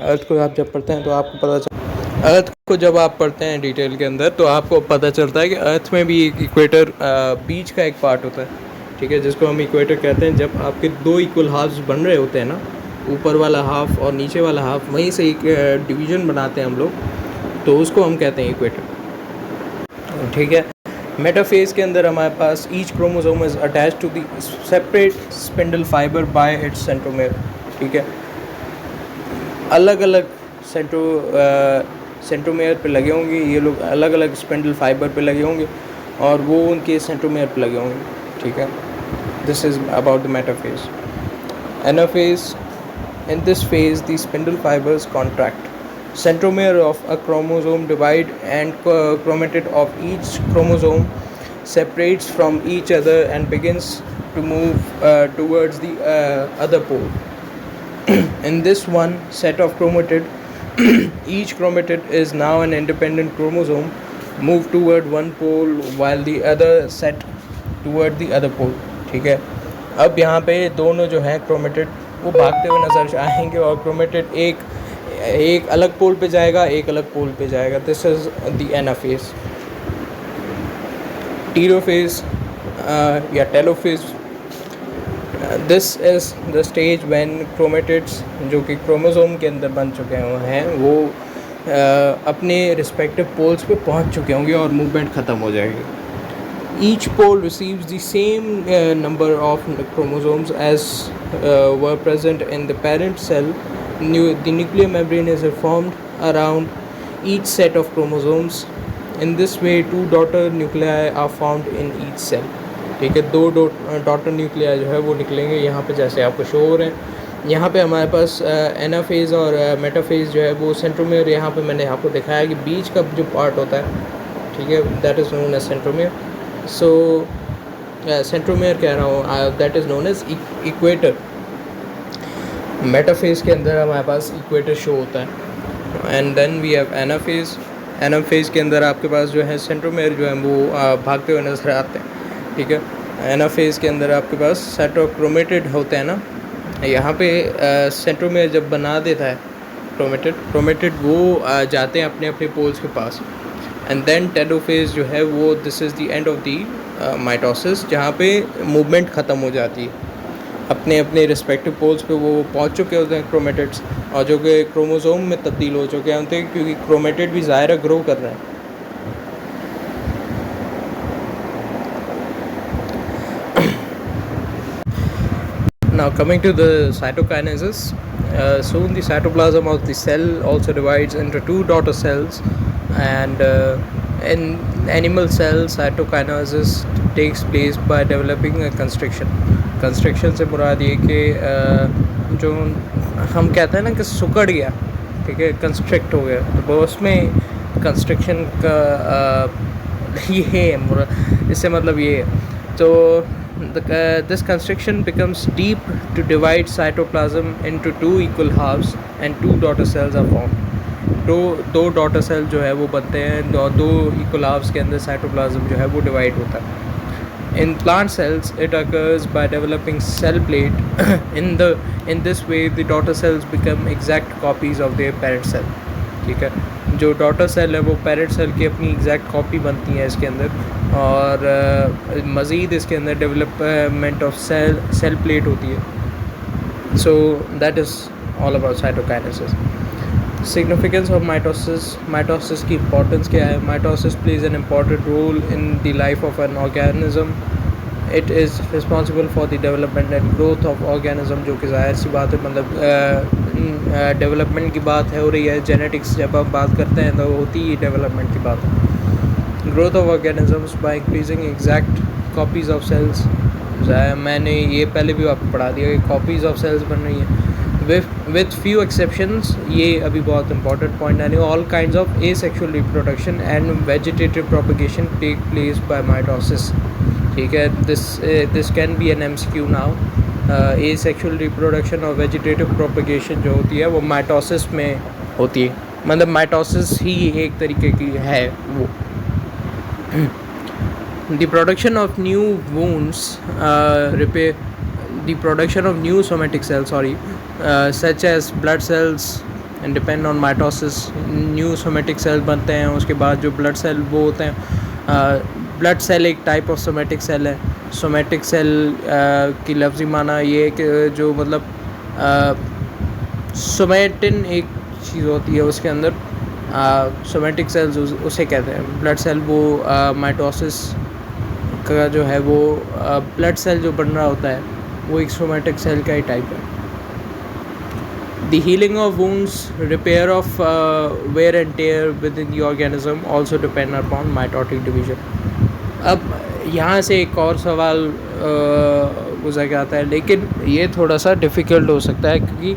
अर्थ को आप जब पढ़ते हैं तो आपको पता चल अर्थ को जब आप पढ़ते हैं डिटेल के अंदर तो आपको पता चलता है कि अर्थ में भी एक इक्वेटर बीच का एक पार्ट होता है, ठीक है, जिसको हम इक्वेटर कहते हैं. जब आपके दो इक्वल हाफ्स बन रहे होते हैं ना, ऊपर वाला हाफ और नीचे वाला हाफ, वहीं से एक डिवीज़न बनाते हैं हम लोग, तो उसको हम कहते हैं इक्वेटर, ठीक है. मेटाफेज के अंदर हमारे पास each chromosome is attach to the separate spindle fibre by its centromere, ठीक है. अलग अलग सेंट्रोमेयर पे लगे होंगे ये लोग, अलग अलग स्पिंडल फाइबर पे लगे होंगे और वो उनके सेंट्रोमेयर पे लगे होंगे, ठीक है. This is about the metaphase. Anaphase. In this phase, the spindle fibers contract. Centromere of a chromosome divide and chromatid of each chromosome separates from each other and begins to move towards the other pole. In this one set of chromatid, each chromatid is now an independent chromosome, move toward one pole while the other set toward the other pole, ठीक है. अब यहाँ पे दोनों जो हैं chromatid वो भागते हुए नजर आएंगे और क्रोमेटिड एक अलग पोल पे जाएगा, एक अलग पोल पे जाएगा. This is the anaphase. Telophase या telophase. This is the stage when chromatids जो कि क्रोमोसोम के अंदर बन चुके हैं वो अपने रिस्पेक्टिव पोल्स पे पहुंच चुके होंगे और मूवमेंट ख़त्म हो जाएगी. Each pole receives the same number of chromosomes as were present in the parent cell. The nuclear membrane is formed around each set of chromosomes. In this way, two daughter nuclei are formed in each cell. ठीक है, दो daughter Nucleya जो है वो निकलेंगे यहाँ पे, जैसे आपको शो हो रहे हैं. यहाँ पे हमारे पास एनाफेज और मेटाफेज जो है वो सेंट्रोमेयर, यहाँ पे मैंने आपको दिखाया कि बीच का जो पार्ट होता है, ठीक है, that is known as centromere. So centromere कह रहा हूँ, that is known as equator. Metaphase के अंदर हमारे पास इक्वेटर शो होता है. And then we have anaphase. Anaphase के अंदर आपके पास जो है सेंट्रोमेयर जो है वो भागते हुए नजर आते हैं, ठीक है. एनाफेज के अंदर आपके पास साइटोक्रोमेटिड होते हैं ना, यहाँ पे सेंट्रोमेयर जब बना देता है क्रोमेटिड वो जाते हैं अपने अपने पोल्स के पास. एंड देन टेलोफेज जो है वो this is the end of the mitosis, जहाँ पे मूवमेंट ख़त्म हो जाती है. अपने अपने रिस्पेक्टिव पोल्स पे वो पहुँच चुके होते हैं क्रोमेटिड्स, और जो कि क्रोमोसोम में तब्दील हो चुके होते हैं, क्योंकि क्रोमेटिड भी ज़ाहिर ग्रो कर रहे हैं. Now coming to the cytokinesis, soon the cytoplasm of the cell also divides into two daughter cells, and in animal cells cytokinesis takes place by developing a constriction. Constriction से मुराद ये कि जो हम कहते हैं ना कि सुकड़ गया, ठीक है, कंस्ट्रिक्ट हो गया, तो वो उसमें कंस्ट्रक्शन का ये है, इससे मतलब ये है. तो this constriction becomes deep to divide cytoplasm into two equal halves and two daughter cells are formed. दो डॉटर सेल जो है वो बनते हैं, दो इक्वल हाफ्स के अंदर साइटोप्लाज्म जो है वो डिवाइड होता है. In plant cells, it occurs by developing cell plate. In this way, the daughter cells become exact copies of their parent cell. ठीक है, जो डॉटर सेल है वो पेरेंट सेल की अपनी एग्जैक्ट कॉपी बनती है इसके अंदर, और मज़ीद इसके अंदर डेवलपमेंट ऑफ सेल प्लेट होती है. So that is all about cytokinesis. Significance of mitosis की इंपॉर्टेंस क्या है? Mitosis plays an important role in the life of an organism. It is responsible for the development and growth of organism, जो कि ज़ाहिर सी बात है, मतलब development की बात है हो रही है. जेनेटिक्स जब आप बात करते हैं तो होती ही डेवलपमेंट की बात है. Growth of organisms by increasing exact copies of cells. मैंने ये पहले भी आपको पढ़ा दिया कि कॉपीज़ ऑफ सेल्स बन रही हैं with few exceptions. ये अभी बहुत इंपॉर्टेंट पॉइंट है. All kinds of asexual reproduction and vegetative propagation take place by mitosis. ठीक है, this can be an MCQ now. asexual reproduction और vegetative propagation जो होती है वो माइटोसिस में होती है. मतलब माइटोसिस ही एक तरीके की है वो। The production of new wounds repair the production of new somatic cells such as blood cells and depend on mitosis। new somatic cells बनते हैं, उसके बाद जो blood cell वो होते हैं। blood cell एक type of somatic cell है। somatic cell की लफ्ज़ी माना ये कि जो मतलब सोमेटिन एक चीज़ होती है उसके अंदर, सोमेटिक सेल्स उसे कहते हैं। ब्लड सेल वो माइटोसिस का जो है वो ब्लड सेल जो बन रहा होता है वो एक सोमेटिक सेल का ही टाइप है। The healing of wounds, repair of wear and tear within the organism also depend upon mitotic division। अब यहाँ से एक और सवाल गुजर के आता है, लेकिन ये थोड़ा सा डिफ़िकल्ट हो सकता है क्योंकि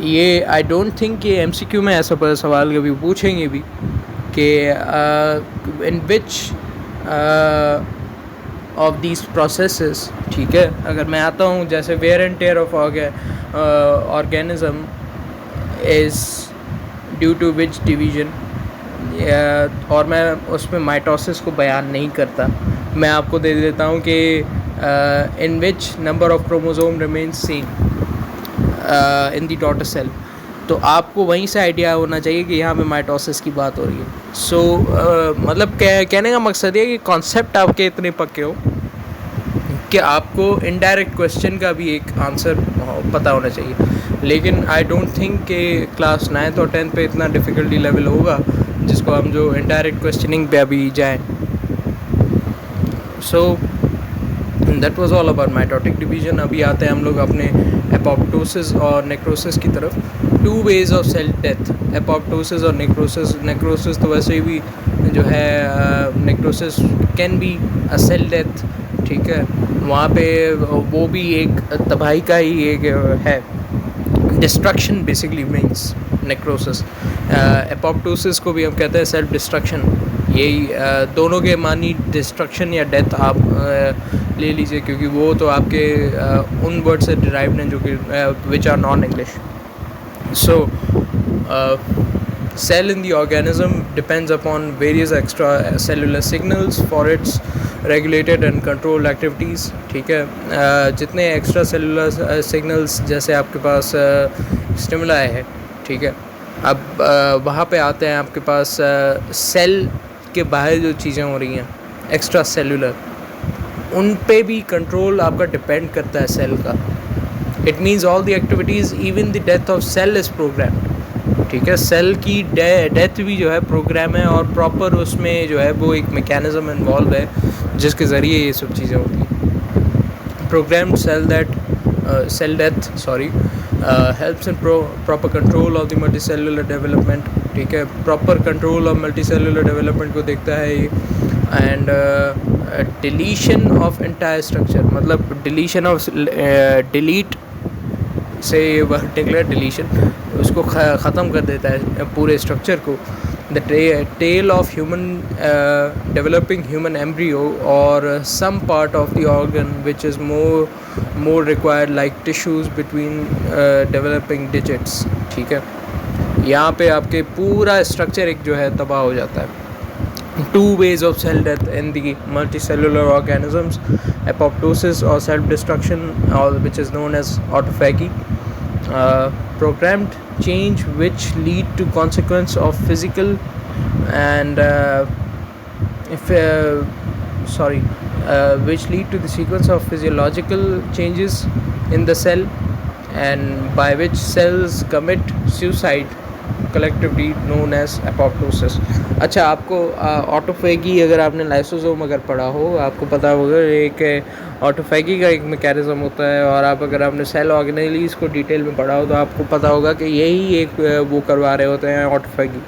ये आई डोंट थिंक ये MCQ में ऐसा सवाल कभी पूछेंगे भी कि in which of these processes, ठीक है। अगर मैं आता हूँ जैसे wear and tear of organism is due to which division, और मैं उसमें माइटोसिस को बयान नहीं करता, मैं आपको दे देता हूँ कि in which number of chromosome remains same in the daughter cell. तो आपको वहीं से आइडिया होना चाहिए कि यहाँ पे माइटोसिस की बात हो रही है। सो मतलब कहने का मकसद ये कि कॉन्सेप्ट आपके इतने पक्के हो कि आपको इनडायरेक्ट क्वेश्चन का भी एक आंसर पता होना चाहिए। लेकिन आई डोंट थिंक कि क्लास 9th और 10th पे इतना डिफ़िकल्टी लेवल होगा जिसको हम जो इनडायरेक्ट क्वेश्चनिंग पे अभी जाएँ। So that was all about mitotic division. अभी आते हैं हम लोग अपने एपोप्टोसिस और नेक्रोसिस की तरफ। 2 ways of cell death, apoptosis और नेक्रोसिस। नेक्रोसिस तो वैसे भी जो है necrosis can be a cell death, ठीक है। वहाँ पे वो भी एक तबाही का ही एक है, destruction basically means necrosis. Apoptosis को भी हम कहते हैं सेल्फ डिस्ट्रक्शन। यही दोनों के मानी डिस्ट्रक्शन या डेथ आप ले लीजिए, क्योंकि वो तो आपके उन वर्ड से डिराइव्ड हैं जो कि which are non English. So cell in the organism depends upon various extra cellular signals for its regulated and controlled activities, ठीक है। जितने एक्स्ट्रा सेलुलर सिग्नल्स जैसे आपके पास स्टिमुलाई है, ठीक है। अब वहाँ पे आते हैं आपके पास सेल के बाहर जो चीज़ें हो रही हैं एक्स्ट्रा सेलुलर, उन पे भी कंट्रोल आपका डिपेंड करता है सेल का। It means all the activities even the death of cell is programmed, ठीक है। सेल की डेथ भी जो है प्रोग्राम है और प्रॉपर उसमें जो है वो एक मैकेनिज़्म इन्वॉल्व है जिसके ज़रिए ये सब चीज़ें होती हैं। Programmed cell death helps in proper control of the multicellular development, ठीक है। Proper control of multicellular development को देखता है ये। And deletion of entire structure, मतलब डिलीशन ऑफ डिलीट से वर्ड निकला डिलीशन, उसको ख़त्म कर देता है पूरे स्ट्रक्चर को। The tail of human developing human embryo और some part of the organ which is more required like tissues between developing digits, ठीक है। यहाँ पे आपके पूरा स्ट्रक्चर एक जो है तबाह हो जाता है। 2 ways of cell death in the multicellular organisms, apoptosis or self-destruction, which is known as autophagy, programmed change which lead to consequence of physical and which lead to the sequence of physiological changes in the cell and by which cells commit suicide, collectively known as apoptosis। अच्छा, आपको autophagy अगर आपने lysosome अगर पढ़ा हो आपको पता होगा एक ऑटोफेगी का एक मैकेनिज़्म होता है, और आप अगर आपने सेल ऑर्गेनेलीज को डिटेल में पढ़ा हो तो आपको पता होगा कि यही एक वो करवा रहे होते हैं ऑटोफेगी,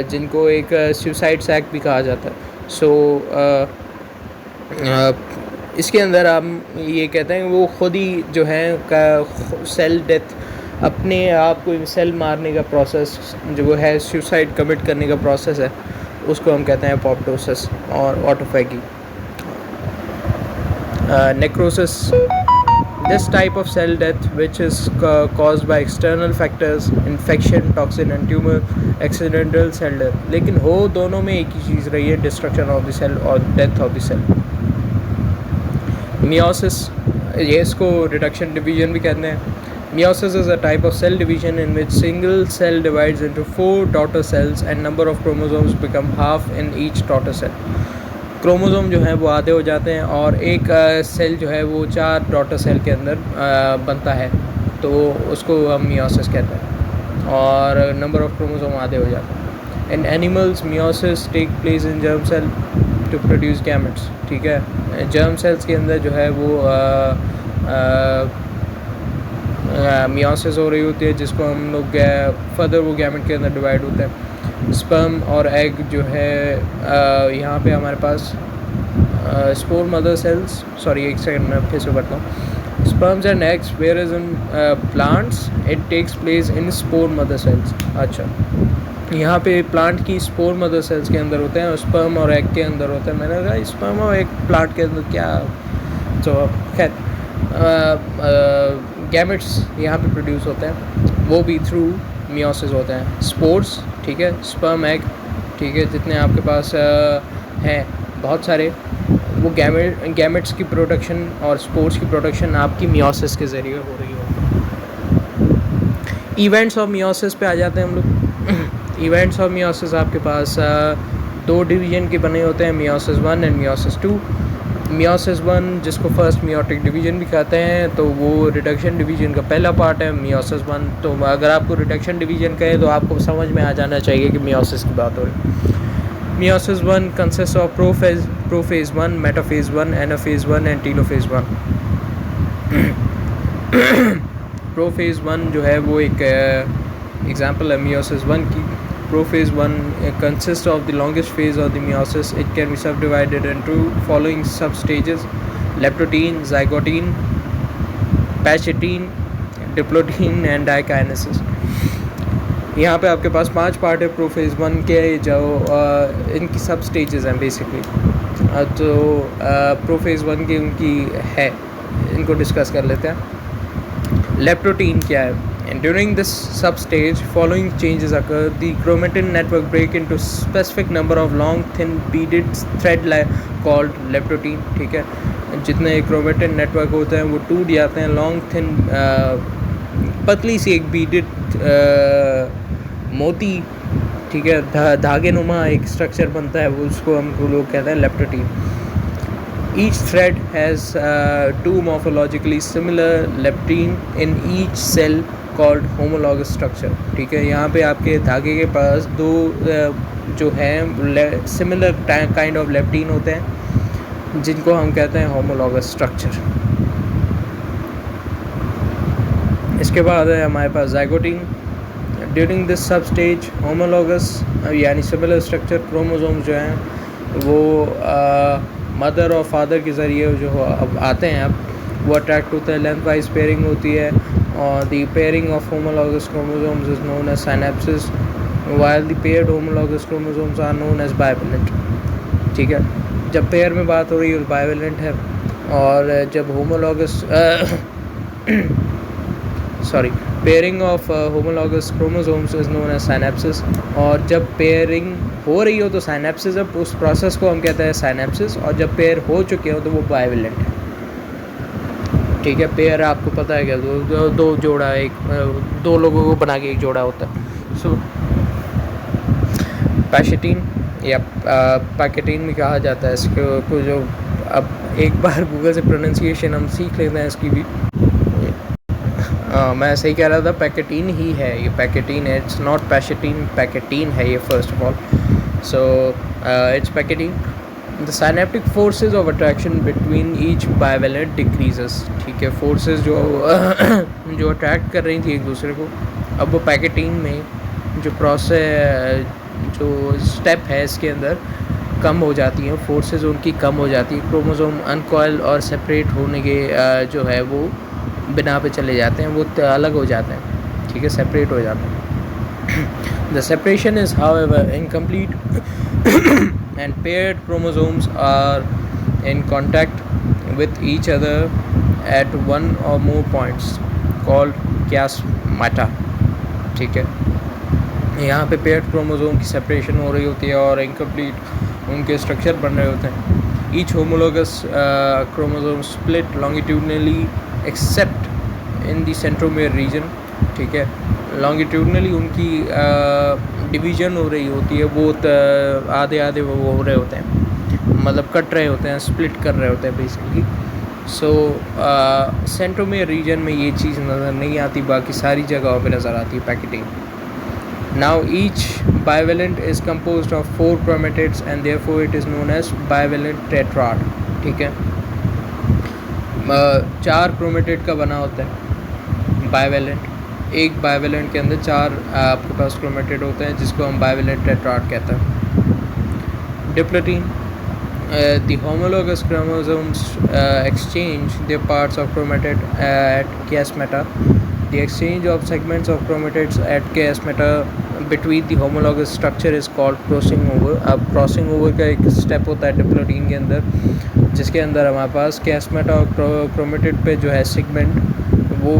जिनको एक सुसाइड सैक भी कहा जाता है। सो इसके अंदर हम ये कहते हैं वो खुद ही जो है सेल डेथ, अपने आप को सेल मारने का प्रोसेस जो है सुसाइड कमिट करने का प्रोसेस है, उसको हम कहते हैं एपोप्टोसिस और autophagy. Necrosis This type of cell death, which is caused by external factors, infection, toxin and tumor, accidental cell death. लेकिन हो दोनों में एक ही चीज़ रही है, destruction of the cell और death of the cell. Meiosis, ये इसको reduction division भी कहते हैं. Meiosis is a type of cell division in which single cell divides into 4 daughter cells and number of chromosomes become half in each daughter cell. Chromosome जो है वो आधे हो जाते हैं और एक सेल जो है वो 4 डॉटर सेल के अंदर बनता है, तो उसको हम मियोसिस कहते हैं, और नंबर ऑफ क्रोमोसोम आधे हो जाते हैं. In animals meiosis take place in germ cell to produce gametes. ठीक है, जर्म सेल्स के अंदर जो है वो मियोसिस हो रही होती है, जिसको हम लोग फर्दर वो गैमेट के अंदर डिवाइड होते हैं. स्पर्म और एग जो है यहाँ पे हमारे पास स्पोर मदर सेल्स, सॉरी एक सेकंड मैं फिर से बताता हूँ. Sperms and eggs where is in plants it takes place in spore mother cells. अच्छा, यहाँ पे प्लांट की स्पोर मदर सेल्स के अंदर होते हैं और स्पर्म और एग के अंदर होते हैं. मैंने कहा स्पर्म और एग प्लांट के अंदर क्या, तो खैर गैमेट्स यहाँ पे प्रोड्यूस होते हैं, वो भी थ्रू मियोसिस होते हैं. स्पोर्स, ठीक है, स्पर्म एग, ठीक है, जितने आपके पास हैं बहुत सारे, वो गैमेट्स की प्रोडक्शन और स्पोर्स की प्रोडक्शन आपकी मियोसिस के ज़रिए हो रही हो. इवेंट्स ऑफ मियोसिस पे आ जाते हैं हम लोग. इवेंट्स ऑफ मियोसिस आपके पास 2 डिवीज़न के बने होते हैं, मियोसिस 1 एंड मियोसिस 2. मियोसिस 1 जिसको फर्स्ट मियोटिक डिवीज़न भी कहते हैं, तो वो रिडक्शन डिवीज़न का पहला पार्ट है मियोसिस 1. तो अगर आपको रिडक्शन डिवीज़न कहे तो आपको समझ में आ जाना चाहिए कि मियोसिस की बात हो रही है. Meiosis 1 consists of prophase 1, metaphase 1, anaphase 1 and telophase 1. Prophase 1 जो है वो एक एग्जाम्पल है meiosis 1 की. Prophase 1 consists of the longest phase of the meiosis. It can be subdivided into following substages: leptotene, zygotine, pachytene, diploidine and dikinesis. यहाँ पे आपके पास 5 part है प्रोफेज 1 के, जो इनकी सब स्टेजेस हैं बेसिकली. तो प्रोफेज 1 की उनकी है, इनको डिस्कस कर लेते हैं. लेप्टोटीन क्या है? And during this sub stage following changes occur. The chromatin network break into specific number of long thin beaded thread called leptotene. ठीक है, जितने क्रोमेटिन नेटवर्क होते हैं वो टूट जाते हैं. लॉन्ग थिन पतली सी एक बीडेड मोती, ठीक है, धागे नुमा एक स्ट्रक्चर बनता है, वो उसको हम लोग कहते हैं leptotene. Each thread has 2 morphologically similar leptene in each cell called homologous structure. ठीक है, यहाँ पे आपके धागे के पास 2 जो हैं सिमिलर काइंड ऑफ लेप्टीन होते हैं, जिनको हम कहते हैं होमोलॉगस स्ट्रक्चर. इसके बाद है हमारे पास zygotene. During this sub stage homologous यानी सिमिलर स्ट्रक्चर क्रोमोसोम्स जो हैं वो मदर और फादर के ज़रिए जो अब आते हैं, अब वो अट्रैक्ट होते हैं. लेंथ वाइज पेयरिंग होती है और the pairing of homologous chromosomes is known as synapsis, while the paired homologous chromosomes are known as bivalent. ठीक है, जब पेयर में बात हो रही है बाइवेलेंट है, और जब homologous pairing of homologous chromosomes is known as synapsis. और जब पेयरिंग हो रही हो तो सिनैप्सिस, अब उस प्रोसेस को हम कहते हैं सिनैप्सिस, और जब पेयर हो चुके हो तो वो बाइवेलेंट है. ठीक है, पेयर आपको पता है क्या, दो जोड़ा, एक 2 लोगों को बना के एक जोड़ा होता है. सो पैकेटीन या पैकेटीन भी कहा जाता है इसको, जो अब एक बार गूगल से प्रोनाउंसिएशन हम सीख लेते हैं इसकी भी. मैं सही कह रहा था, पैकेटीन ही है ये, पैकेटीन है, इट्स नॉट पैशेटीन, पैकेटीन है ये first of all. So it's pachytene. The synaptic forces of attraction between each bivalent decreases. ठीक है, फोर्सेस जो जो अट्रैक्ट कर रही थी एक दूसरे को, अब वो पैकेटीन में जो प्रोसेस, जो स्टेप है इसके अंदर कम हो जाती हैं, फोर्सेस उनकी कम हो जाती है. क्रोमोसोम अनकॉइल और सेपरेट होने के जो है वो बिना पे चले जाते हैं, वो अलग हो जाते हैं. ठीक है, सेपरेट हो जाते हैं. The separation is however incomplete and paired chromosomes are in contact with each other at one or more points called chiasmata. ठीक है, यहाँ पे पेयर्ड क्रोमोसोम की सेपरेशन हो रही होती है और इनकम्प्लीट उनके स्ट्रक्चर बन रहे होते हैं. Each homologous chromosome split longitudinally except in the centromere region. ठीक है, लॉन्गिट्यूडनली उनकी डिवीज़न हो रही होती है, वो आधे आधे वो हो रहे होते हैं, मतलब कट रहे होते हैं, स्प्लिट कर रहे होते हैं बेसिकली. सो सेंट्रोमियर रीजन में ये चीज़ नज़र नहीं आती, बाकी सारी जगहों पे नज़र आती है packeting. Now each bivalent is composed of 4 chromatids and therefore it is known as bivalent tetrad. ठीक है, 4 क्रोमेटिड का बना होता है बाइवेलेंट. एक बाइवेलेंट के अंदर 4 आपके पास क्रोमेटिड होते हैं, जिसको हम बाइवेलेंट टेट्राड कहते हैं. Diplotene, the homologous chromosomes exchange their parts of chromatid at chiasmata. The exchange of segments of chromatids at chiasmata between the homologous structure is called crossing over. अब crossing over का एक step होता है diplotene के अंदर, जिसके अंदर हमारे पास chiasmata और chromatid पे जो है सेगमेंट वो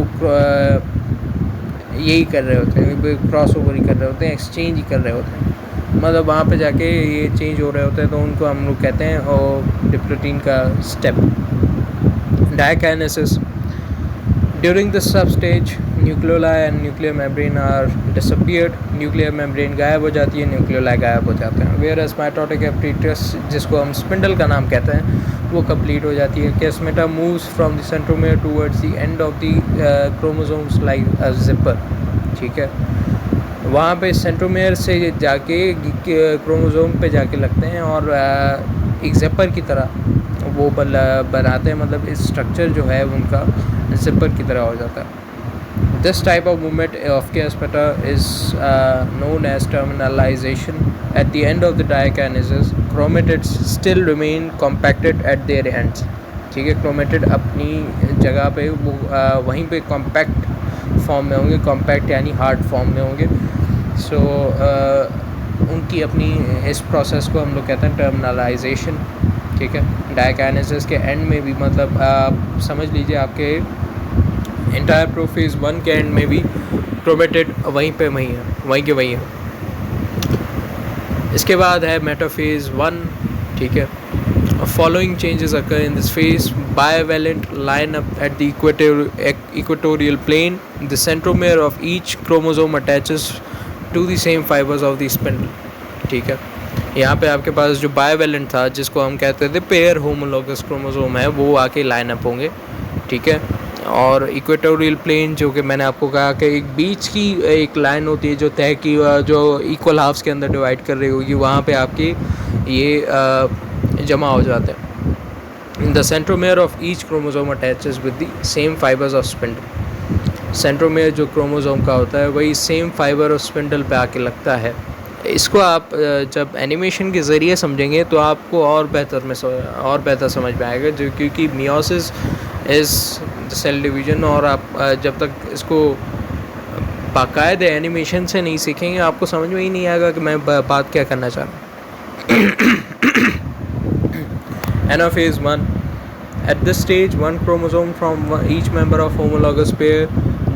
यही कर रहे होते हैं, क्रॉस ओवर ही कर रहे होते हैं, एक्सचेंज ही कर रहे होते हैं, मतलब वहाँ पे जाके ये चेंज हो रहे होते हैं, तो उनको हम लोग कहते हैं और डिप्लोटीन का step. Diakinesis. During this sub stage nucleoli and nuclear membrane are disappeared. Nuclear membrane गायब हो जाती है, न्यूक्लियोलाई गायब हो जाते हैं. वेयर एज माइटोटिक एपिटस, जिसको हम स्पिंडल का नाम कहते हैं, वो कंप्लीट हो जाती है. Chiasmata moves from the centromere towards the end of the chromosomes like a zipper. ठीक है, वहाँ पे सेंट्रोमियर से जाके क्रोमोसोम पे जाके लगते हैं और एक जिपर की तरह वो बनाते हैं, मतलब इस स्ट्रक्चर जो है उनका जिपर की तरह हो जाता है. This type of movement of chiasmata is known as terminalization. At the end of the diakinesis, chromatids still remain compacted at their ends. ठीक है, क्रोमेटिड अपनी जगह पे वो वहीं पे कॉम्पैक्ट फॉर्म में होंगे, कॉम्पैक्ट यानी हार्ड फॉर्म में होंगे. सो उनकी अपनी इस प्रोसेस को हम लोग कहते हैं टर्मिनलाइजेशन. ठीक है, डायकाइनेसिस के एंड में भी, मतलब आप समझ लीजिए आपके इंटायर प्रोफेज 1 के एंड में भी क्रोमेटिड वहीं पे वहीं है, वहीं के वहीं है. इसके बाद है मेटाफेज 1. ठीक है, following changes occur in this phase. Bivalent line up at the equatorial plane. The centromere of each chromosome attaches to the same fibers of the spindle. ठीक है, यहाँ पे आपके पास जो बायवेलेंट था, जिसको हम कहते थे पेयर होमोलोगस क्रोमोसोम है, वो आके लाइन अप होंगे. ठीक है, और इक्वेटोरियल प्लेन, जो कि मैंने आपको कहा कि एक बीच की एक लाइन होती है जो तय की जो इक्वल हाफ्स के अंदर डिवाइड कर रही होगी, वहाँ पे आपकी ये जमा हो जाते हैं. The centromere of each chromosome attaches with the same fibres of spindle. Centromere जो क्रोमोसोम का होता है वही सेम फाइबर ऑफ स्पिंडल पे आके लगता है. इसको आप जब एनिमेशन के ज़रिए समझेंगे तो आपको और बेहतर समझ में आएगा, जो क्योंकि meiosis is the cell division, और आप जब तक इसको बाकायदे एनिमेशन से नहीं सीखेंगे आपको समझ में ही नहीं आएगा कि मैं बात क्या करना चाह रहा हूँ. Anaphase 1. At this stage, one chromosome from each member of homologous pair,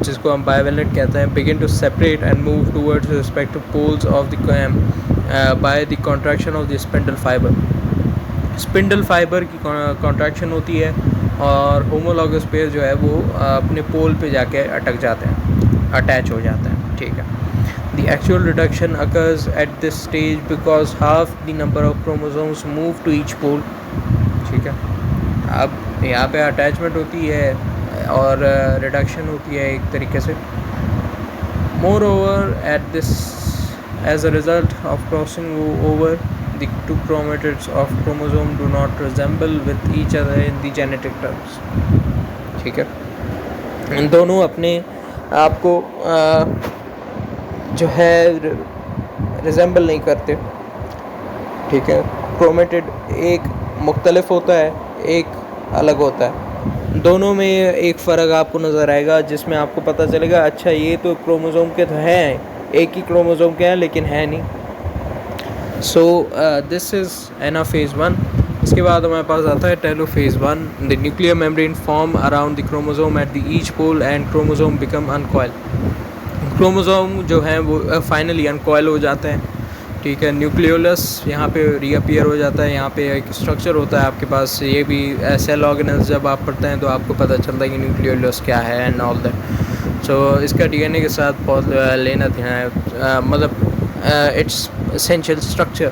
जिसको हम bivalent कहते हैं, begin to separate and move towards the respective poles of the by the contraction of the spindle fiber. Spindle fiber की contraction होती है और homologous pair जो है वो अपने पोल पे जाके अटक जाते हैं, अटैच हो जाते हैं. ठीक है, The actual reduction occurs at this stage because half the number of chromosomes move to each pole. ठीक है, अब यहाँ पे अटैचमेंट होती है और रिडक्शन होती है एक तरीके से. Moreover at this as a result of crossing over the two chromatids of chromosome do not resemble with each other in the genetic terms. ठीक है, इन दोनों अपने आप को जो है रिजेंबल नहीं करते. ठीक है, क्रोमेटिड एक मुख्तलिफ होता है, एक अलग होता है. दोनों में एक फ़र्क आपको नज़र आएगा, जिसमें आपको पता चलेगा अच्छा ये तो क्रोमोसोम के तो हैं, एक ही क्रोमोसोम के हैं लेकिन है नहीं. So this is anaphase 1. इसके बाद हमारे पास आता है telophase 1. The nuclear membrane form around the chromosome at the each pole and chromosome become uncoil. Chromosome जो है वो फाइनली अनकॉइल हो जाते हैं. ठीक है, न्यूक्लियोलस यहाँ पे रीअपियर हो जाता है. यहाँ पे एक स्ट्रक्चर होता है आपके पास. ये भी सेल ऑर्गेनल्स जब आप पढ़ते हैं तो आपको पता चलता है कि न्यूक्लियोलस क्या है एंड ऑल दैट. सो इसका डीएनए के साथ बहुत लेना देना है. मतलब it's essential structure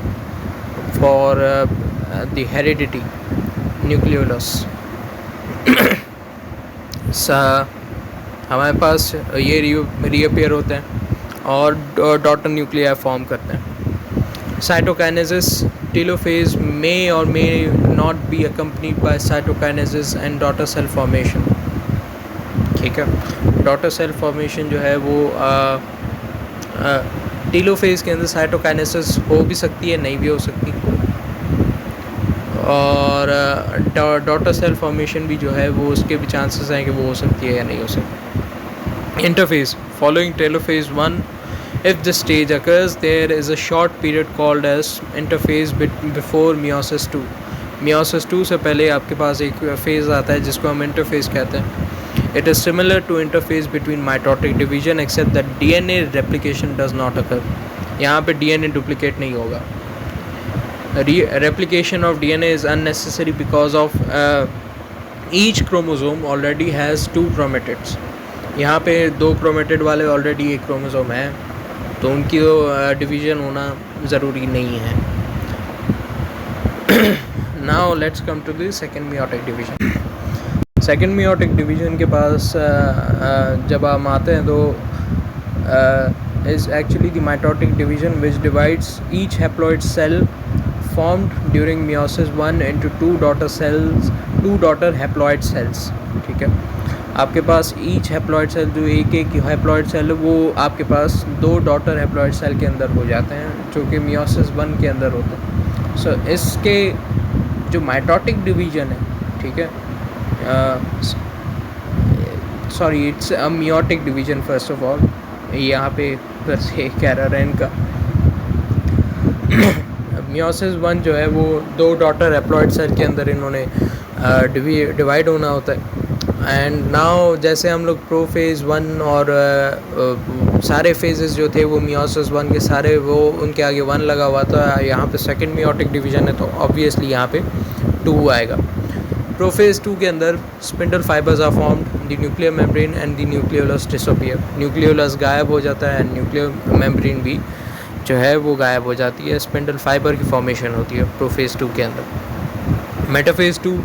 for the heredity nucleolus. हमारे पास ये रीअपियर होते हैं और डॉटर न्यूक्लिया फॉर्म करते हैं. Cytokinesis. Telophase may or may not be accompanied by cytokinesis and daughter cell formation. ठीक है, डॉटर सेल फॉर्मेशन जो है वो टेलोफेज के अंदर साइटोकाइनेसिस हो भी सकती है, नहीं भी हो सकती. और डॉटर सेल फॉर्मेशन भी जो है वो उसके भी चांसेस हैं कि वो हो सकती है या नहीं हो सकती. Interphase. Following telophase 1, if this stage occurs, there is a short period called as interphase before meiosis 2. meiosis 2 से पहले आपके पास एक फेज़ आता है जिसको हम इंटरफेज कहते हैं. It is similar to interphase between mitotic division except that DNA replication does not occur. यहाँ पे DNA duplicate नहीं होगा. Replication of DNA is unnecessary because of each chromosome already has 2 chromatids. यहाँ पे 2 chromatid वाले already एक chromosome है तो उनकी डिवीज़न होना ज़रूरी नहीं है. Now let's come to the second meiotic division. Second meiotic division के पास जब हम आते हैं तो is actually the mitotic division which divides each haploid cell formed during meiosis 1 into 2 daughter haploid cells. ठीक है, आपके पास ईच हैप्लॉइड सेल जो एक हैप्लॉइड सेल है वो आपके पास 2 डॉटर हैप्लॉइड सेल के अंदर हो जाते हैं जो कि मियोसिस 1 के अंदर होते हैं. सो इसके जो माइटोटिक डिवीज़न है, ठीक है, sorry it's a meiotic division first of all. यहाँ पे फिर से कह रहा है इनका मियोसिस 1 जो है वो 2 डॉटर हैप्लॉइड सेल के अंदर इन्होंने डिवाइड होना होता है. एंड नाउ जैसे हम लोग प्रोफेज़ 1 और सारे फेजेस जो थे वो मियोसिस 1 के सारे वो उनके आगे 1 लगा हुआ था. यहाँ पे सेकंड मियोटिक डिवीज़न है तो ऑब्वियसली यहाँ पे 2 आएगा. प्रोफेज़ 2 के अंदर spindle fibres are formed, the nuclear membrane and the nucleolus disappear. Nucleolus गायब हो जाता है एंड न्यूक्लियर मेम्ब्रेन भी जो है वो गायब हो जाती है. स्पिंडल फाइबर की फॉर्मेशन होती है प्रोफेज़ 2 के अंदर. Metaphase 2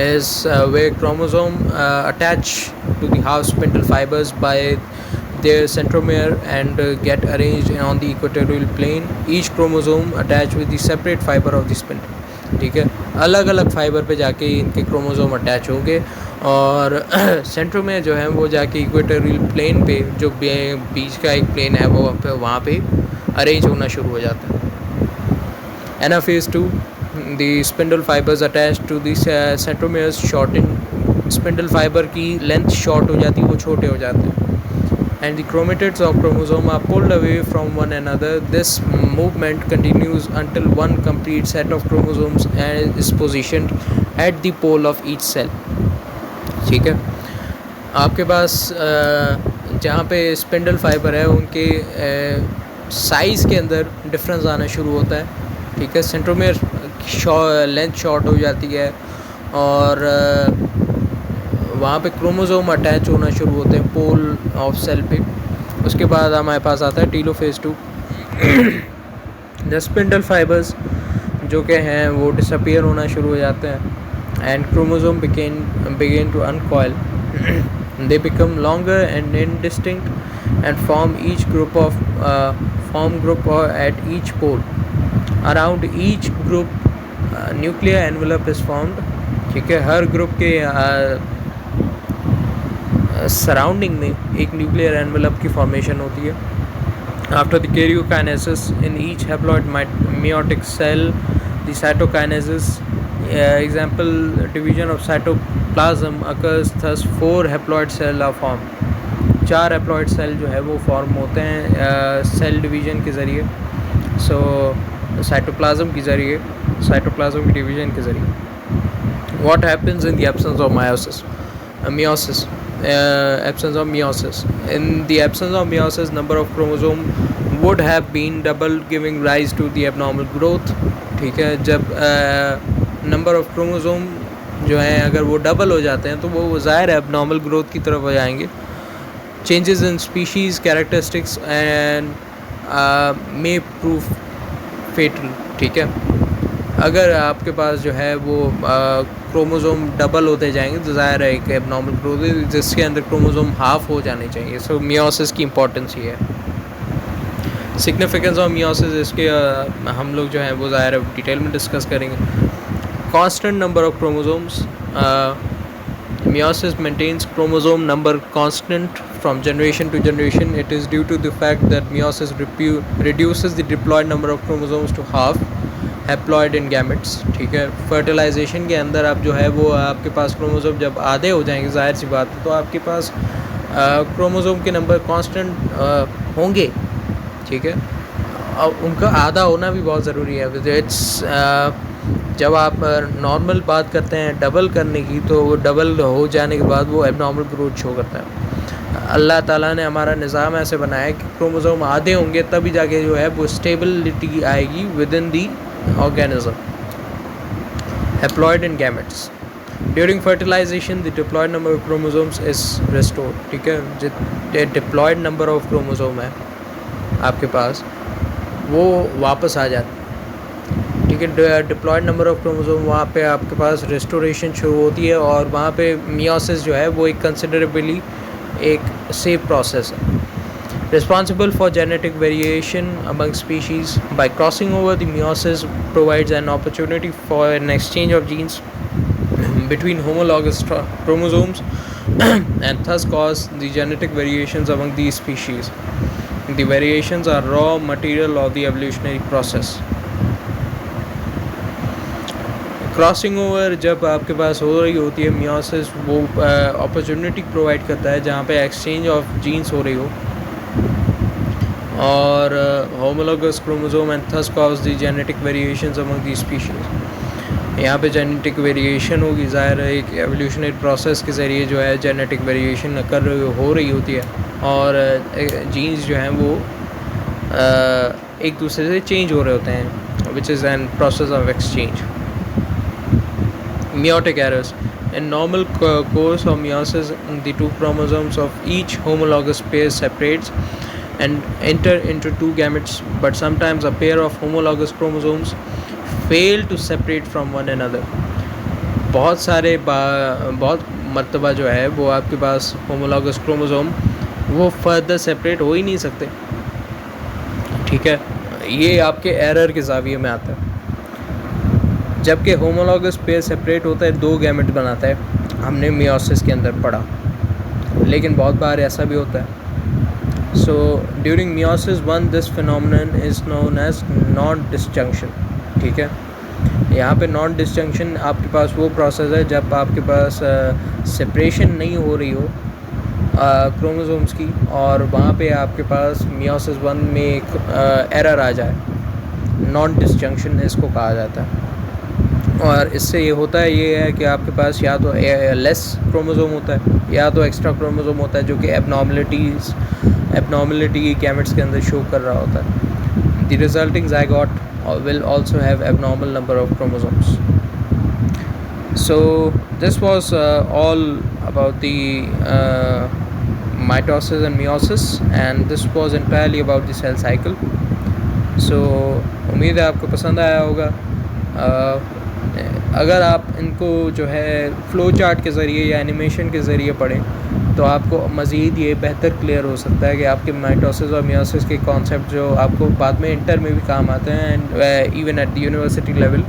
is where chromosome attach to the half spindle fibers by their centromere and get arranged on the equatorial plane. Each chromosome attached with the separate fiber of the spindle. ठीक है, अलग अलग fibre पे जाके इनके chromosome attach होंगे और centromere जो है वो जाके इक्वेटोरियल प्लेन पे जो बीच का एक प्लेन है वो वहाँ पे अरेंज होना शुरू हो जाता है. Anaphase 2, the spindle fibers attached to the centromeres shorten. Spindle fibre की लेंथ शॉर्ट हो जाती है, वो छोटे हो जाते हैं. and the chromatids of chromosome are pulled away from one another. This movement continues until one complete set of chromosomes is positioned at the pole of each cell. ठीक है, आपके पास जहाँ पे स्पिंडल फाइबर है उनके साइज़ के अंदर difference आना शुरू होता है. ठीक है, सेंट्रोमेयर लेंथ शॉर्ट हो जाती है और वहाँ पे क्रोमोसोम अटैच होना शुरू होते हैं पोल ऑफ सेल पे. उसके बाद हमारे पास आता है टेलोफेज़ 2. द स्पिंडल फाइबर्स जो के हैं वो डिसअपियर होना शुरू हो जाते हैं and chromosome begin to uncoil. They become longer and indistinct and form group at each pole. Around each group nuclear envelope is formed. ठीक है, हर ग्रुप के सराउंडिंग में एक न्यूक्लियर एनवेलप की फॉर्मेशन होती है. After the karyokinesis in each haploid meiotic cell, the cytokinesis, example division of cytoplasm occurs, thus 4 haploid cell are formed. 4 haploid cell जो है वो फॉर्म होते हैं सेल डिवीज़न के ज़रिए. सो साइटोप्लाज्म के ज़रिए, साइटोप्लाज्म की डिवीजन के ज़रिए. What happens in the absence of meiosis? Meiosis. Absence of meiosis. In the absence of meiosis, number of chromosome would have been double, giving rise to the abnormal growth. ठीक है, जब number of chromosome जो हैं अगर वो double हो जाते हैं तो वो ज़ाहिर है abnormal ग्रोथ की तरफ हो जाएंगे. Changes in species characteristics and may prove fatal. ठीक है, अगर आपके पास जो है वो क्रोमोसोम डबल होते जाएंगे तो ज़ाहिर है एक एबनॉर्मल ग्रोथ है जिसके अंदर क्रोमोसोम हाफ हो जाने चाहिए. सो मियोसिस की इंपॉर्टेंस ये है. सिग्निफिकेंस ऑफ मियोसिस इसके हम लोग जो है वो ज़ाहिर है डिटेल में डिस्कस करेंगे. Constant number of chromosomes. Meiosis maintains chromosome number constant from generation to generation. It is due to the fact that meiosis reduces the diploid number of chromosomes to half. Haploid in gametes. ठीक है, fertilisation के अंदर अब जो है वो आपके पास chromosome जब आधे हो जाएंगे ज़ाहिर सी बात है तो आपके पास क्रोमोसोम के नंबर कांस्टेंट होंगे. ठीक है, अब उनका आधा होना भी बहुत ज़रूरी है. इट्स जब आप नॉर्मल बात करते हैं डबल करने की तो वो डबल हो जाने के बाद वो एबनॉर्मल ग्रोथ शो करता है. अल्लाह ताला ने हमारा निज़ाम ऐसे बनाया है कि क्रोमोसोम आधे होंगे तभी जाके जो है वो स्टेबिलिटी आएगी with in the organism. Haploid in gametes. During fertilization, the diploid number of chromosomes is restored. ठीक है, जो diploid number of chromosome है आपके पास वो वापस आ जाता है. ठीक है, diploid number of chromosome वहाँ पे आपके पास restoration शुरू होती है और वहाँ पे meiosis जो है वो एक considerably एक safe process है. Responsible for genetic variation among species. By crossing over, the meiosis provides an opportunity for an exchange of genes between homologous chromosomes and thus cause the genetic variations among these species. The variations are raw material of the evolutionary process. Crossing over जब आपके पास हो रही होती है meiosis वो opportunity provide करता है जहाँ पे एक्सचेंज ऑफ जीन्स हो रही हो और homologous chromosome and thus cause the genetic variations among these species. यहाँ पे जेनेटिक वेरिएशन होगी ज़ाहिर है एक एवोल्यूशनरी प्रोसेस के ज़रिए जो है जेनेटिक वेरिएशन हो रही होती है और जीन्स जो हैं वो एक दूसरे से चेंज हो रहे होते हैं which is an process of exchange. Meiotic errors. In normal course of meiosis, the two chromosomes of each homologous pair separates and enter into two gametes, but sometimes a pair of homologous chromosomes fail to separate from one another. बहुत मरतबा जो है वो आपके पास homologous chromosome वो further separate हो ही नहीं सकते. ठीक है, ये आपके एरर के ज़ाविये में आता है. जबकि होमोलॉगस पेयर सेपरेट होता है दो गैमेट बनाता है, हमने मियोसिस के अंदर पढ़ा, लेकिन बहुत बार ऐसा भी होता है. So during meiosis one this phenomenon is known as non disjunction. ठीक है, यहाँ पे नॉन डिसजंक्शन आपके पास वो प्रोसेस है जब आपके पास सेपरेशन नहीं हो रही हो क्रोमोसोम्स की और वहाँ पे आपके पास मियोसिस वन में एक एरर आ जाए. नॉन डिसजंक्शन इसको कहा जाता है. और इससे ये होता है ये है कि आपके पास या तो लेस क्रोमोसोम होता है या तो एक्स्ट्रा क्रोमोसोम होता है जो कि एबनॉर्मलिटी गैमेट्स के अंदर शो कर रहा होता है. The resulting zygote will also have abnormal number of chromosomes. So this was all about the mitosis and meiosis and this was entirely about the cell cycle. So उम्मीद है आपको पसंद आया होगा. अगर आप इनको जो है फ़्लो चार्ट के ज़रिए या एनिमेशन के ज़रिए पढ़ें तो आपको मज़ीद ये बेहतर क्लियर हो सकता है कि आपके माइटोसिस और मियोसिस के कॉन्सेप्ट जो आपको बाद में इंटर में भी काम आते हैं and even at the university level,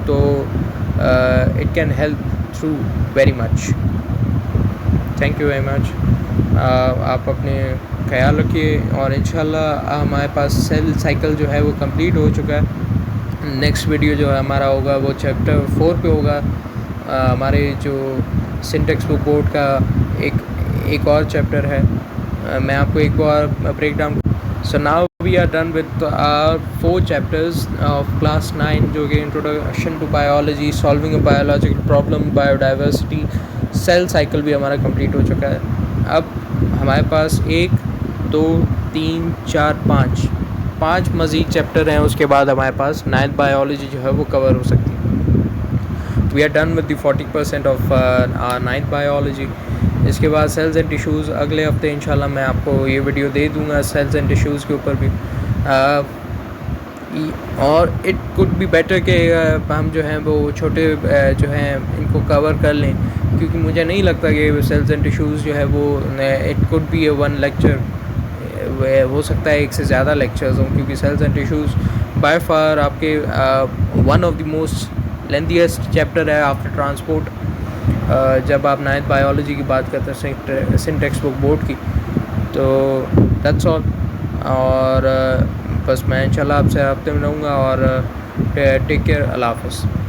तो it can help through very much. Thank you very much. आप अपने ख्याल रखिए और इंशाल्लाह हमारे पास सेल साइकिल जो है वो कंप्लीट हो चुका है. नेक्स्ट वीडियो जो है हमारा होगा वो चैप्टर 4 पे होगा. हमारे जो सिंटेक्स बुक बोर्ड का एक और चैप्टर है. मैं आपको एक बार break down. So now We are done with our 4 chapters of class 9, जो कि introduction to biology, solving a biological problem, biodiversity, cell cycle भी हमारा कंप्लीट हो चुका है। अब हमारे पास 1 2 3 4 5 मज़ीद चैप्टर हैं। उसके बाद हमारे पास 9th बायोलॉजी जो है वो कवर हो सकती है। We are done with the 40% of our 9th biology. इसके बाद सेल्स एंड टिश्यूज़ अगले हफ्ते इंशाल्लाह मैं आपको ये वीडियो दे दूंगा सेल्स एंड टिश्यूज़ के ऊपर भी। और इट कुड बी बेटर कि हम जो हैं वो छोटे जो हैं इनको कवर कर लें, क्योंकि मुझे नहीं लगता कि सेल्स एंड टिश्यूज़ जो है वो it could be a 1 lecture, हो सकता है 1 से ज़्यादा लेक्चर्स हों, क्योंकि cells and tissues by far आपके one of the most lengthiest chapter है आफ्टर ट्रांसपोर्ट। जब आप 9th बायोलॉजी की बात करते हैं सिन टेक्स्ट बुक बोर्ड की, तो दैट्स ऑल। और बस मैं इंशाल्लाह आपसे हफ्ते में रहूँगा। और टेक केयर, अल्लाह हाफ़िज़।